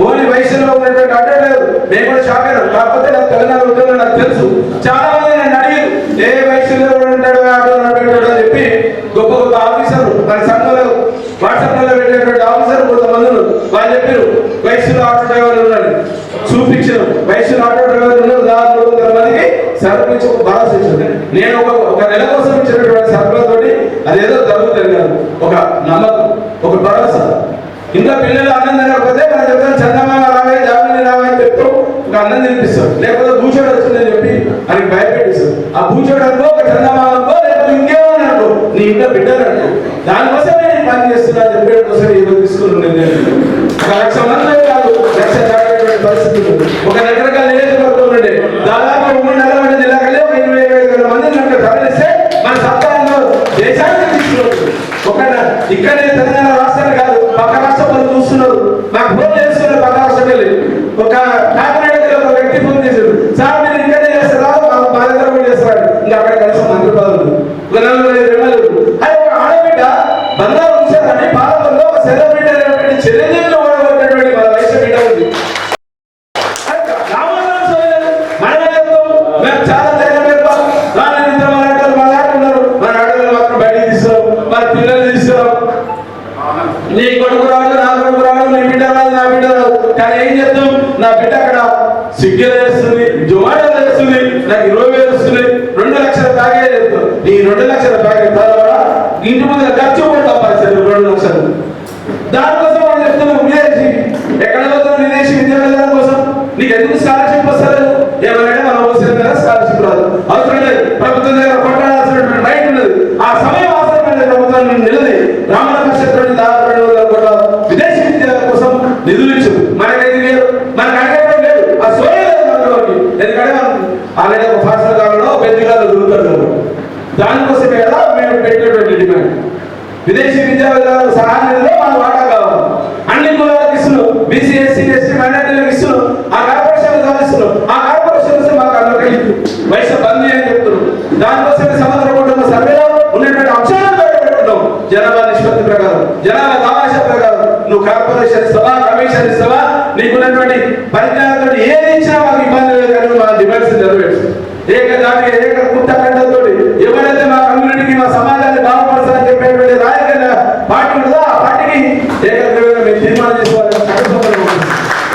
ఓన్లీ వయసులో ఉన్నటువంటి అడ్డం లేదు. మేము కూడా షాక్ అయినాం. కాకపోతే నాకు తెలంగాణ ఉద్యోగం నాకు తెలుసు. చాలా మంది నన్ను అడిగారు ఏ వయసులో ఉంటాడు ఆటో అని చెప్పి గొప్ప గొప్ప ఆఫీసర్లు మన సంఘంలో వాట్సాప్ లో పెట్టేటువంటి ఆఫీసర్ కొంతమంది వాళ్ళు చెప్పారు వయసులో ఆటో డ్రైవర్లు ఉన్నారు. చూపించారు వయసులో ఆటో డ్రైవర్లు ఉన్నారు. దాదాపు 300 మందికి సర్పంచ్ భరోసా ఇచ్చారు. నేను ఒక నెల కోసం ఇచ్చినటువంటి సర్పంచ్ అదేదో జరుగుతుంది కాదు, ఒక నమ్మకం, ఒక భరోసా. ఇంకా పిల్లలు అన్నం తినకపోతే మనం చెప్తాం చందమామ రావే జామిని రావే అని చెప్తూ ఒక అన్నం తినిపిస్తాం. లేకపోతే భూచోడు వచ్చిందని చెప్పి అని భయపెట్టిస్తాం. ఆ భూచోడు అనుకో ఒక చందమామ అనుకో లేకపోతే ఇంకేమని అనుకో నీ ఇంట్లో బిడ్డలు అనుకో దానికోసం నేను పని చేస్తున్నా చెప్పే కోసం ఏదో తీసుకుని నేను 1,00,000 మంది కాదు 1,00,000 దాటేటువంటి పరిస్థితులు. ఒక రకరకాల నియోజకవర్గం ఉండే దాదాపు 3 జిల్లాకలే ఒక 25,000 మందిని కనుక తరలిస్తే మన సత్తాలో దేశానికి తీసుకురావచ్చు. ఒక ఇక్కడే తెలంగాణ రాష్ట్రాన్ని కాదు పక్క రాష్ట్రాలు చూస్తున్నారు. నాకు ఫోన్ చేస్తున్నారు పక్క రాష్ట్రం వెళ్ళి ఒక కాకినాడలో ఒక వ్యక్తి ఫోన్ చేశారు. సార్ మీరు ఇక్కడే చేస్తారా మా దగ్గర కూడా చేస్తారు. ఇంకా అక్కడ కలిసి మంత్రి పదవులు 40-50 అది ఒక ఆడబిడ్డ బంగారు ఉంచారని భారతంలో ఒక సెలబ్రిటీ అనేటువంటి చెల్లెలు ఓడగొట్టినటువంటి మన వయసు బిడ్డ ఉంది. మేము చాలా పిల్లలు తీసుకురావు. నీ కొడుకు రాదు, నా కొడుకు రాదు, నీ బిడ్డ రాదు, నా బిడ్డ రాదు. కానీ ఏం చెప్తాం, నా బిడ్డ అక్కడ స్విగ్గీలో వేస్తుంది, జొమాటోలో వేస్తుంది, నాకు 20,000 వస్తుంది, 2 లక్షల ప్యాకేజ్ చెప్తాం. ఈ 2 లక్షల ప్యాకేజ్ తర్వాత ఇంటి ముందు ఖర్చు కూడా తప్పాల్సింది 2 లక్షలు. దానికోసం మనం చెప్తున్నాం విదేశీ ఎక్కడ పోతున్నాం విదేశీ విద్యా విధానం కోసం. నీకు ఎందుకు స్కాలర్షిప్ వస్తలేదు? ఏమైనా మనం అవసరం కదా స్కాలర్షిప్ రాదు, అవసరం లేదు. ప్రభుత్వం దగ్గర కొట్టాల్సినటువంటి రైట్ ఉన్నది. ఆ సమయం ప్రభుత్వాన్ని నిలది బ్రాహ్మణ పరిషత్తుని దాదాపు 200 కోట్ల విదేశీ విద్య కోసం నిధులు ఇచ్చారు. మనకైతే లేదు, మనకు అడగడం లేదు. ఆ సోయ లేదు మనలోకి. ఎందుకంటే మనం ఆల్రెడీ ఒక ఫాస్టర్ కాలంలో పెద్దగాలు దొరుకుతారు. దానికోసమే కదా మేము పెట్టినటువంటి డిమాండ్. విదేశీ విద్యా విధానం సహాయ నిధిలో మనం వాటా కావాలి. అన్ని కులాలకు ఇస్తున్నాం, బీసీ ఎస్సీ ఎస్టీ మైనార్టీలకు ఇస్తున్నాం. ఆ కార్పొరేషన్ సాధిస్తున్నాం. ఆ కార్పొరేషన్ వస్తే మాకు అందరికీ వయసు బందీ అని చెప్తున్నాం. దానికోసమే సంవత్సర కుటుంబ సర్వేలో ఉన్నటువంటి అంశాలను జనాభా నిష్పత్తి ప్రకారం జనాభా దామాష ప్రకారం నువ్వు కార్పొరేషన్ ఇస్తావా కమిషన్ ఇస్తావా నీకున్నటువంటి పరిజ్ఞానంతో ఏది ఇచ్చినా మాకు ఇబ్బంది లేదు. కానీ మా డిమాండ్స్ నెరవేర్చు ఏక కుట్టకంటతో ఎవరైతే మా కమ్యూనిటీకి మా సమాజాన్ని బాగుపరచాలని చెప్పేటువంటి రాజకీయ పార్టీ ఉంటుందో ఆ పార్టీకి ఏకగ్రీవంగా మేము తీర్మానం చేసుకోవాలని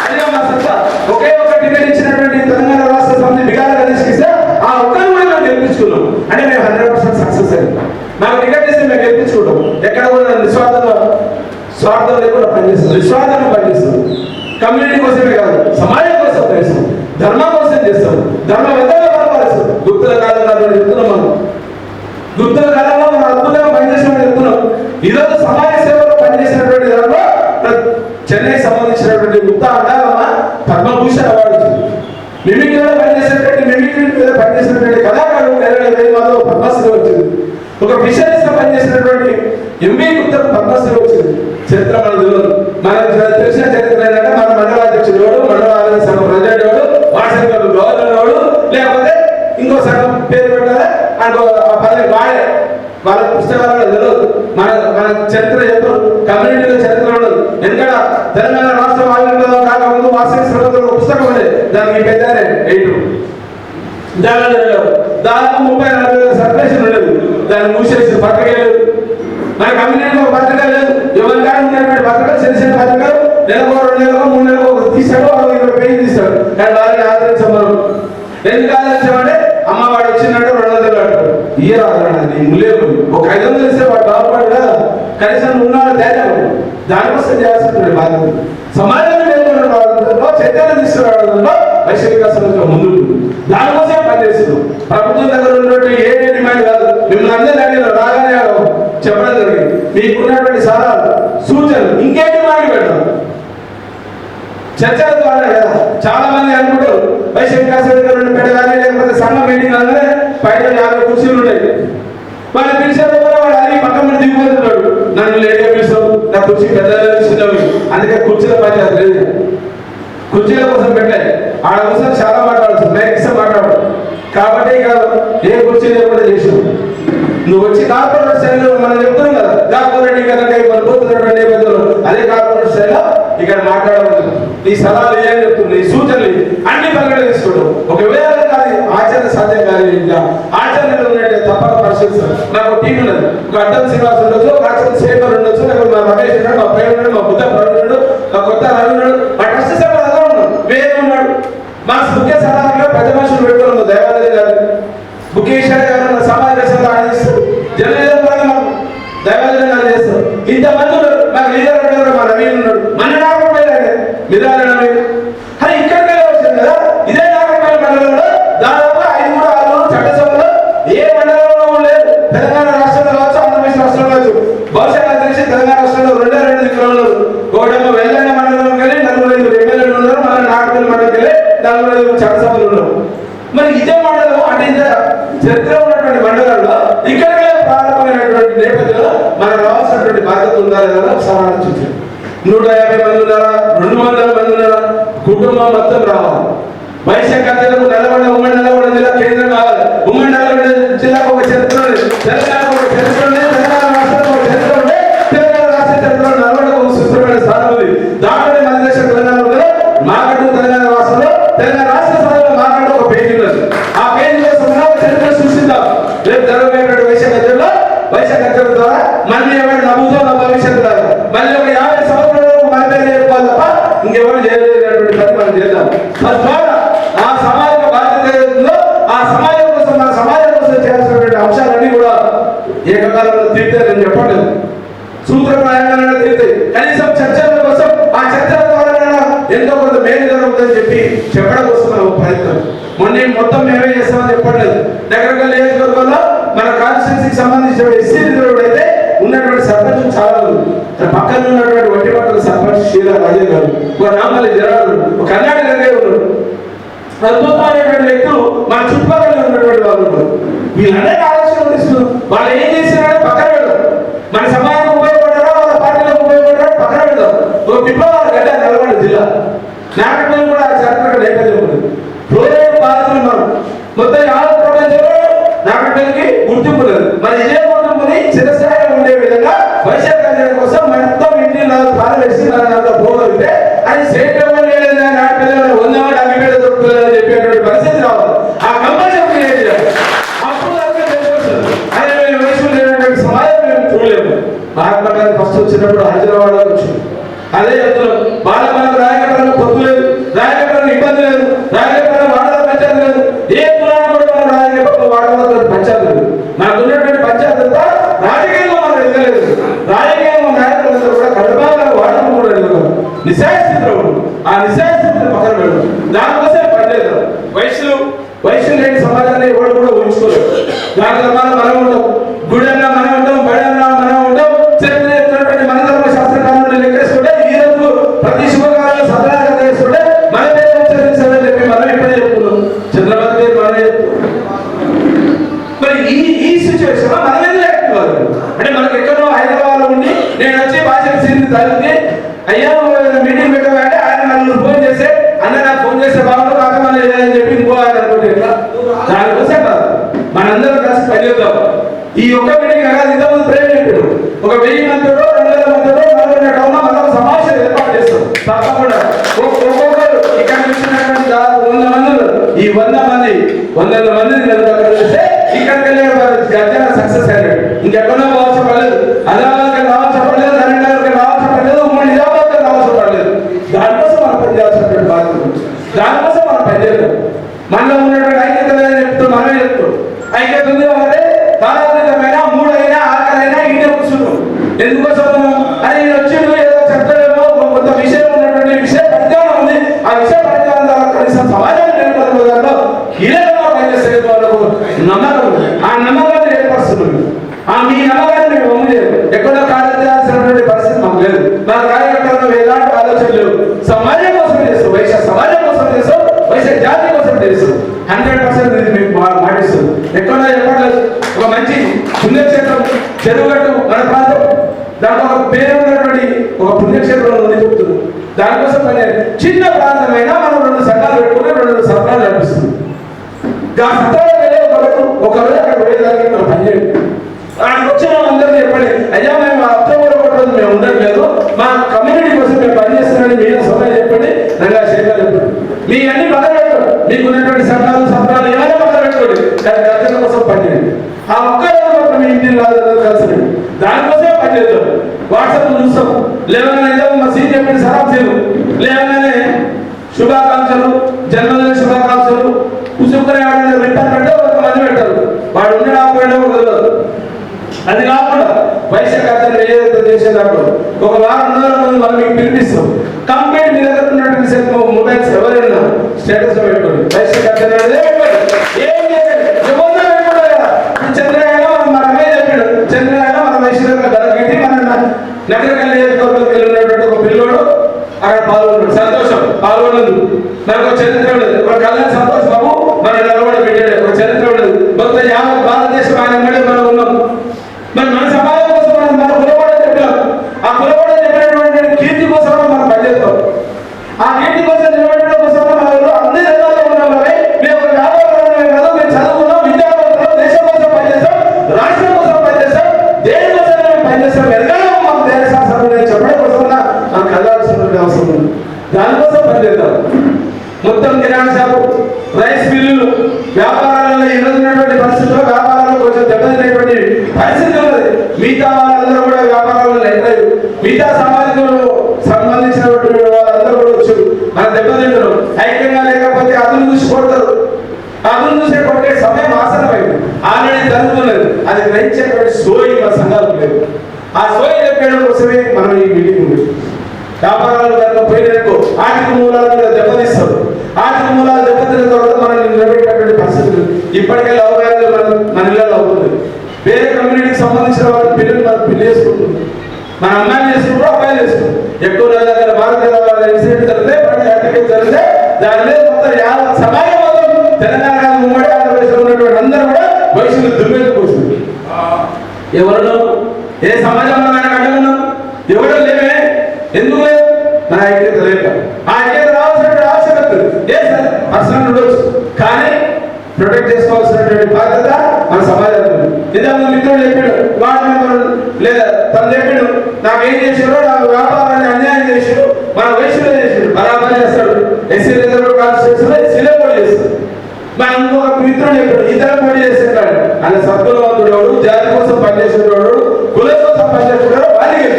అదే మా సత్తా. ఒకే ఒక టికెట్ ఇచ్చినటువంటి తెలంగాణ రాష్ట్ర సమితి బిగాలుగా తీసుకొస్తే ఆ ఒక్కరు కూడా మేము గెలిపించుకున్నాం. అంటే మేము 100% సక్సెస్ అయ్యాం. మాకు టికెట్ ఇస్తే మేము గెలిపించుకుంటాం. ఎక్కడ కూడా స్వార్థం లేకుండా పనిచేస్తుంది, నిస్వార్థంగా పనిచేస్తుంది. కమ్యూనిటీ కోసమే కాదు సమాజం కోసం పనిచేస్తాం, ధర్మం కోసం చేస్తాం, ధర్మం ఎంతగా పరిపాలిస్తాం. గుప్తుల కాలంలో చెప్తున్నాం. మనం గుప్తుల కాలంలో మనం అద్భుతంగా పనిచేసామని చెప్తున్నాం. ఈరోజు సమాజ సేవలో పనిచేసినటువంటి దాంట్లో చెన్నైకి సంబంధించినటువంటి గుప్తా అంటారమ్మ పద్మభూషణ్ అవార్డు వచ్చింది. మిమిక్రీలో పనిచేసినటువంటి మిమిక్రీ మీద పనిచేసినటువంటి కళాకారులు మాతో పద్మశ్రీ వచ్చింది. ఒక ఫిషరీస్ లో పనిచేసినటువంటి ఎంబీ గుప్తా పద్మశ్రీ వచ్చింది. చరిత్ర మన తెలియదు. మనకు తెలిసిన చరిత్ర ఏంటంటే మన మండల అధ్యక్షుడు వాడు, మండల ఆరోగ్య సంఘం ప్రెసిడెంట్ వాడు, వాట్సాప్ గవర్నర్ వాడు, లేకపోతే ఇంకో సంఘం పేరు పెట్టాలి అనుకో పదవి వాడే. వాళ్ళ పుస్తకాలలో తెలియదు. మన చరిత్ర చెప్పరు. కమ్యూనిటీలో చరిత్ర ఉండదు. ఎందుకంటే తెలంగాణ రాష్ట్రం ఆవిర్భావం కాకముందు వాసవి శ్రమంలో ఒక పుస్తకం ఉండే, దానికి పెద్దారే 8 దాదాపు 30-40 సర్వేషన్ ఉండదు. దాన్ని మూసేసి పత్రిక లేదు. మన కమ్యూనిటీలో పత్రిక లేదు. ఎవరి కాడ ఉన్నటువంటి పత్రికలు చిన్న చిన్న పత్రికలు నెలకు 2 నెలలకు 3 నెలలకు తీసాడు, 20 పేజీలు తీస్తాడు. కానీ వాళ్ళని ఆదరించాం మనం. ఎందుకు ఆదరించామంటే అమ్మవాడు వచ్చినట్టు 200 అంటారు. ఇయర్ ఆదరణ ములేము ఒక 500 ఇస్తే వాడు బాగుపడు కదా. కనీసం ఉన్నాడు ధైర్యం. దానికోసం చేయాల్సిన బాధ్యత సమాజాన్ని మేల్కొనడంలో చైతన్యం తీసుకురావడంలో వైశ్విక సంస్థ ముందుకు దానికోసమే పనిచేస్తున్నాం. ప్రభుత్వం దగ్గర ఉన్నటువంటి ఏ డిమాండ్ కాదు. మిమ్మల్ని అందరినీ అడిగిన రాగానే చెప్పడం జరిగింది. మీకున్నటువంటి సలహాలు సూచనలు ఇంకే డిమాండ్ పెట్టాం. చర్చల ద్వారా కదా. చాలా మంది అనుకుంటారు వైశంకాశ్వరి పెట్టగానే లేకపోతే సంఘ మీటింగ్ అనగానే పైన 50 కుర్చీలు ఉంటాయి. వాళ్ళు పిలిచేది కూడా వాడు అది పక్కన దిగిపోతున్నాడు. నన్ను లేట్గా పిలుస్తావు, నా కుర్చీ పెద్దగా పిలుస్తున్నావు, అందుకే కుర్చీల పంచాయతీ లేదు. కుర్చీల కోసం పెట్టాయి. ఆడ కోసం చాలా మాట్లాడచ్చు, మ్యాక్సిమం మాట్లాడు. కాబట్టి ఇక ఏ కుర్చీ లేకుండా చేసావు. నువ్వు వచ్చి కార్పొరేట్ స్థాయిలో మనం చెప్తున్నాం కదా, కార్పొరేట్ కనుక మన పోతున్నటువంటి నేపథ్యంలో అదే కార్పొరేట్ స్థాయిలో ఇక్కడ మాట్లాడవచ్చు. నీ సలహాలు ఏమని చెప్తుంది, నీ సూచనలు అన్ని పనులు తీసుకోవడం. ఒకవేళ కాదు ఆచరణ సాధ్యం కాదు, ఇంకా ఆచరణలో ఉన్నట్టే తప్పక పరిశీలిస్తాం. నాకు టీం ఉన్నది, ఒక అడ్డం శ్రీనివాస్ ఉండొచ్చు, ఒక అడ్డం శేఖర్ ఉండొచ్చు, లేకపోతే మా రమేష్ ఉన్నాడు, మా ప్రేమ ఉన్నాడు, మా బుద్ధ ప్రవీణుడు, మా కొత్త రవి ఉన్నాడు, మా ట్రస్ట్ సభ్యులు అదే ఉన్నాడు, వేరే ఉన్నాడు. మా ముఖ్య సలహాలో పెద్ద మనుషులు పెట్టుకున్నాము. దైవాలయ గారు ముఖేశ్వర గారు సమాజ ఆడిస్తారు, జనరల్ దైవాలయం గారు చేస్తారు. ఇంతమంది ఉన్నారు. మాకు లీడర్ ఉంటారు, మా నవీన్ ఉన్నాడు, మన నాగపల్లి మిరాల నవీన్. అది ఇక్కడికే వచ్చింది కదా. ఇదే నాగపల్లి మండలంలో దాదాపు 5-6 చట్టసభలో ఏ మండలంలో లేదు. తెలంగాణ రాష్ట్రంలో కావచ్చు, ఆంధ్రప్రదేశ్ రాష్ట్రంలో కావచ్చు. బహుశా నాకు తెలిసి తెలంగాణ రాష్ట్రంలో 2 దిక్కులలో గోడమ్మ వెల్లన్న మండలం కానీ 4-5 ఎమ్మెల్యేలు ఉన్నారు. మన నాగపల్లి మండలం వెళ్ళి 4-5 చట్టసభలు ఉన్నారు. మరి ఇదే మండలం అంటే ఇంత చరిత్ర ఉన్నటువంటి మండలంలో ఇక్కడికే ప్రారంభమైనటువంటి నేపథ్యంలో మనకు రావాల్సినటువంటి బాధ్యత ఉందా లేదా ఒకసారి ఆలోచించారు. 150 మంది ఉన్నారా, 200 మంది ఉన్నారా, కుటుంబం మొత్తం రావాలి. వైశాఖకు నల్గొండ ఉమ్మడి నల్గొండ జిల్లా కేంద్రం కావాలి. ఉమ్మడి నల్గొండ జిల్లాకు ఒక చరిత్ర ఉంది, తెలంగాణకు ఒక చరిత్ర ఉంది, తెలంగాణ రాష్ట్రానికి ఒక చరిత్ర ఉంది. తెలంగాణ రాష్ట్ర చరిత్రలో నల్గొండకు ఒక సుస్థిరమైన స్థానం ఉంది. దాంట్లోనే మన దేశం తెలంగాణ ఉంది. మాకంటూ తెలంగాణ రాష్ట్రంలో తెలంగాణ రాష్ట్ర స్థాయిలో మాకంటూ ఒక పేజీ ఉంది. ఆ పేజీ కోసం ఒక చరిత్ర సృష్టిద్దాం. రేపు జరగబోయేటువంటి వైశాఖ ద్వారా మళ్ళీ ఎవరు నమ్ముతో నా భవిష్యత్తు రాదు. మళ్ళీ ఒక 50 సంవత్సరాలకు మన పేరు చెప్పుకోవాలి తప్ప ఇంకెవరు చేయలేనటువంటి పని మనం చేద్దాం. తద్వారా ఆ సమాజ బాధ్యత ఏదో ఆ సమాజం కోసం, మన సమాజం కోసం చేయాల్సినటువంటి అంశాలన్నీ కూడా ఏకకాలంలో తీర్తే నేను చెప్పట్లేదు, సూత్రప్రాయంగా తీరుతాయి. కనీసం చర్చల కోసం ఆ చర్చల ద్వారా ఎంతో కొంత మేలు జరుగుతుందని చెప్పి చెప్పడం కోసం మనం ప్రయత్నం. మొత్తం మేమే చేస్తామని చెప్పట్లేదు. నగరకల్ నియోజకవర్గంలో మన కాన్స్టిట్యూన్సీకి సంబంధించిన ఎస్సీ రిజర్వ్డ్ అయితే ఉన్నటువంటి సర్పంచ్ చాలా ఉంది. పక్కన ఉన్నటువంటి వట్టిపట్టల సర్పంచ్ శ్రీలా రాజే గారు, ఒక నామల్లి జనాలు, ఒక కర్ణాటక ఉన్నాడు. అద్భుతమైనటువంటి వ్యక్తులు మన చుట్టుపక్కల ఉన్నటువంటి వాళ్ళు ఉన్నారు. వీళ్ళందరికీ ఆలోచన ఇస్తున్నారు. వాళ్ళు ఏం చేసినారో పక్కన పెడతారు. మన సమాజానికి ఉపయోగపడ్డారా, వాళ్ళ పార్టీలకు ఉపయోగపడ్డారా పక్కన పెడతారు. ఒక విప్లవాల గడ్డ నల్గొండ జిల్లా, నాగపల్లి కూడా చారిత్రక నేపథ్యం ఉంది. ఫ్లోరైడ్ బాధితులు మనం మొత్తం యావత్ ప్రపంచంలో నాగపల్లికి గుర్తింపు లేదు. మరి ఇదే గుర్తింపుని చిరస్థాయిలో ఉండే విధంగా వైశాఖ కోసం మొత్తం ఇంటి పాలు వేసి పోగలిగితే అది స్టేట్ లెవెల్ లేదని నాగపల్లి 100 మంది అగ్గిపేట దొరుకుతుందని చెప్పేటువంటి పరిస్థితి రావాలి. ఆ కంపల్సరీ క్రియేట్ చేయాలి. అప్పుడు అదే వయసు లేనటువంటి సమాజం మేము చూడలేము. మహాత్మా గాంధీ ఫస్ట్ వచ్చినప్పుడు హైదరాబాద్ వచ్చింది. అదే చెప్తున్నాం, బాలమలకు రాయగట్టడానికి పొత్తు లేదు, రాయగట్టడానికి ఇబ్బంది లేదు, రాయగట్టడానికి వాడల పంచాయతీ లేదు. ఏ కులాన్ని కూడా మనం రాయగట్ట వాడల పంచాయతీ లేదు. మనకు ఉన్నటువంటి పంచాయతీ అంతా రాజకీయంగా మనం ఎదగలేదు. రాజకీయంగా నాయకులందరూ కూడా కడపాల వాడడం కూడా ఎదగదు. నిశాయస్థితిలో ఉంటుంది. ఆ నిశాయస్థితిని పక్కన పెడతాం. దానికోసం పనిచేద్దాం. వయసు లేని సమాజాన్ని ఎవరు కూడా ఊహించుకోలేదు. దాని తర్వాత మనం ఉంటాం, గుడి అన్నా మనం ఉంటాం, బడి అన్నా మనం ఉంటాం. చరిత్ర చెప్తున్నటువంటి మన ధర్మ శాస్త్రకారులను లెక్కేసుకుంటే ఈ రోజు ప్రతి శుభకార్యాలు సదనంగా చేసుకుంటే మన పేరు ఉచ్చరించాలని చెప్పి మనం ఇప్పుడే చెప్పుకున్నాం. చంద్రబాబు పేరు మనమే చెప్పుకున్నాం. మరి ఈ సిచ్యువేషన్ లో మనం ఎందుకు యాక్టివ్ అవ్వాలి? అంటే మనకు ఎక్కడో హైదరాబాద్ లో ఉండి నేను వచ్చి భాష తల్లికి అయ్యా మీటింగ్ పెట్టాలంటే ఆయన నన్ను ఫోన్ చేస్తే అన్న నాకు ఫోన్ చేస్తే బాగుంటుంది కాకమని అని చెప్పి ఇంకో ఆయన అనుకుంటే ఎట్లా? దానికోసం కాదు, మనందరం కలిసి పనిచేద్దాం. ఈ ఒక్క మీటింగ్ కాదు, ఇంతకుముందు ప్రేమ చెప్పాడు. ఒక 1000 మందితో 2000 మందితో మన టౌన్ లో మనం సమావేశం ఏర్పాటు చేస్తాం. తప్పకుండా ఒక్కొక్కరు ఇక్కడ చూసినటువంటి 100 మంది ఈ 100 మందిని చేస్తే ఇక్కడికి వెళ్ళే గర్జన సక్సెస్ అయ్యాడు. ఇంకెక్కడో కావాల్సిన పడలేదు, అదాబాద్కి రావాల్సిన పడలేదు, కరీంనగర్కి రావాల్సిన పడలేదు, ఉమ్మడి నిజామాబాద్కి రావాల్సిన పడలేదు. దానికోసం మనం పనిచేయాల్సినటువంటి బాధ్యత, దానికోసం మనం పనిచేద్దాం. మనలో ఉన్నటువంటి ఐక్యత చెప్తూ మనమే చెప్తాం. ఐక్యత ఉంది అంటే భారతీయమైన 3 అయినా 6 అయినా ఈయన కూర్చుంటాం. ఎందుకోసం అని నేను వచ్చిండు ఏదో చెప్తాడేమో, కొంత విషయం ఉన్నటువంటి విషయ పరిజ్ఞానం ఉంది. ఆ విషయ పరిజ్ఞానం ద్వారా కనీసం సమాజాన్ని నేర్పడంలో కీలకంగా పనిచేసే వాళ్ళకు నమ్మకం ఉంది. ఆ నమ్మకాన్ని ఏర్పరుస్తున్నాడు. మీ నమ్మకాన్ని మేము అమ్ము లేదు. ఎక్కడో కాలేజీ చేయాల్సినటువంటి పరిస్థితి మాకు లేదు. నాకు రాయగట్టడంలో ఎలాంటి ఆలోచన లేవు. సమాజం కోసం ఎక్కడో చెప్పట్లేదు. ఒక మంచి పుణ్యక్షేత్రం చెరువుగట్టు మన ప్రాంతం, దాంట్లో ఒక పేరు ఉన్నటువంటి ఒక పుణ్యక్షేత్రం ఉంది చెప్తుంది. దానికోసం పని చిన్న ప్రాంతమైనా మనం 2 సంఘాలు పెట్టుకుని 2 సత్రాలు నడిపిస్తుంది. ఆ సత్రాలు ఒకరోజు అక్కడ పోయేదానికి మనం పనిచేయండి. ఆయనకు వచ్చిన అందరినీ చెప్పండి, అయ్యా మేము అక్టోబర్ 1 రోజు మేము ఉండట్లేదు, మా కమ్యూనిటీ కోసం మేము పనిచేస్తున్నామని మీరు సమయం చెప్పండి, రంగా శేఖర్ చెప్పండి. మీ అన్ని పక్కన పెట్టుకోండి, మీకు ఉన్నటువంటి సత్రాలు ఏమైనా పక్కన పెట్టుకోండి, దాని గర్జన కోసం పనిచేయండి. ఆ ఒక్కరోజు మాత్రం మీ ఇంటిని రాదు కలిసి దానికోసమే పనిచేద్దాం. వాట్సాప్ చూస్తాం, లేవగానే మా సీన్ చెప్పండి సరాబ్సేలు, లేవగానే శుభాకాంక్షలు, జన్మదిన శుభాకాంక్షలు కూర్చుకునే వాడిని పెట్టారు అంటే 1 మంది పెట్టారు, వాడు ఉండడం ఆపోయినా కుదరదు. అది కాకుండా వైశాఖ ఏదైతే చేసేదాంట్లో 1 వారం 2 మంది మనం మీకు పిలిపిస్తాం. కంప్లీట్ మీ దగ్గర ఉన్నటువంటి మొబైల్స్ ఎవరైనా స్టేటస్ పెట్టుకోండి, వైశాఖ ఏం చంద్రయాన మన అమ్మాయి చెప్పాడు, చంద్రయాన మన వైశాఖ గడపెట్టి మన నగరకల్ నియోజకవర్గంకి వెళ్ళినటువంటి ఒక పిల్లోడు అక్కడ పాల్గొన్నాడు. సంతోషం పాల్గొన్నది మనకు ఒక చరిత్ర ఉండదు. ఒక కళ్యాణ్ సంతోష్ బాబు మన నిలబడి పెట్టాడు, ఒక చరిత్ర ఉండదు. మొత్తం యావత్ భారతదేశం ఆయన మీద మనం ఉన్నాం. మరి మన సమాజం కోసం మన కులబడి చెప్పాం, ఆ కులబడి చెప్పినటువంటి కీర్తి కోసం మనం పనిచేస్తాం. ఆ కీర్తి కోసం నిలబడడం కోసం అన్ని రంగాల్లో ఉన్నాం. మేము ఒక వ్యాపారం కాదు, మేము చదువుకున్నాం, విద్యావంతులు, దేశం కోసం పనిచేస్తాం, రాష్ట్రం కోసం పనిచేస్తాం, దేని కోసం మేము పనిచేస్తాం. ఎరగాలి మాకు దేశ శాస్త్రం చెప్పడం కోసం మనకు కలవాల్సినటువంటి అవసరం ఉంది. దానికోసం పనిచేద్దాం. మొత్తం కిరాణా షాపు, రైస్ మిల్లులు, వ్యాపారాలలో ఎదురున్నటువంటి పరిస్థితుల్లో వ్యాపారాలు కొంచెం దెబ్బతినేటువంటి పరిస్థితి ఉన్నది. మిగతా వాళ్ళందరూ కూడా వ్యాపారాలు లేదు, మిగతా సమాజంలో సంబంధించినటువంటి వాళ్ళందరూ కూడా వచ్చారు, మన దెబ్బతింటారు. ఐక్యంగా లేకపోతే అదును చూసి కొడతారు, అదును చూసే కొట్టే సమయం ఆసనమైంది, ఆల్రెడీ జరుగుతున్నది. అది గ్రహించేటువంటి సోయి మన సంఘాలకు లేదు. ఆ సోయి చెప్పడం కోసమే మనం ఈ మీటింగ్ ఉంది. వ్యాపారాలు కనుక పోయినట్టు ఆర్థిక మూలాల మీద దెబ్బతీస్తారు. ఆర్థిక మూలాలు దెబ్బతిన్న తర్వాత మనం నిలబెట్టేటువంటి పరిస్థితులు ఇప్పటికే లవ్ మ్యారేజ్ మన ఇళ్ళలో అవుతుంది. వేరే కమ్యూనిటీకి సంబంధించిన వాళ్ళ పిల్లలు మనం పెళ్లి చేసుకుంటున్నాం, మన అమ్మాయిలు చేసుకుంటారు, అబ్బాయిలు చేసుకుంటాం. ఎక్కువ దగ్గర భారతీయ ఇన్సిడెంట్ జరిగితే జరిగితే దాని మీద మొత్తం సమాజం మొత్తం తెలంగాణ ఉమ్మడి ఆంధ్రప్రదేశ్లో ఉన్నటువంటి అందరూ కూడా వయసులు దుర్వేదిపోతుంది. ఎవరు ఏ సమాజంలో ఆయన అడ్డుకున్నాం, ఎవరో లేవే, ఎందుకు లేదు? మన ఐక్యత లేక. ఆ ఐక్యత రావాల్సిన ఆవశ్యకత పర్సనల్ ఉండొచ్చు, కానీ ప్రొటెక్ట్ చేసుకోవాల్సినటువంటి బాధ్యత మన సమాజంలో. నిజంగా మిత్రుడు చెప్పాడు, వార్డు మెంబర్ లేదా తను చెప్పాడు, నాకేం చేశారో నా వ్యాపారాన్ని అన్యాయం చేశాడు, మన వయసులో చేశాడు, బరాబర్ చేస్తాడు. ఎస్సీ రిజర్వ్ కాన్స్టిట్యూన్సీలో ఎస్సీలో పోటీ చేస్తాడు. మన ఇంకొక మిత్రుడు చెప్పాడు, ఇతర పోటీ చేస్తున్నాడు. ఆయన సద్గుణవంతుడు, జాతి కోసం పనిచేసేవాడు, కులం కోసం పనిచేసేవాడు, వాళ్ళకి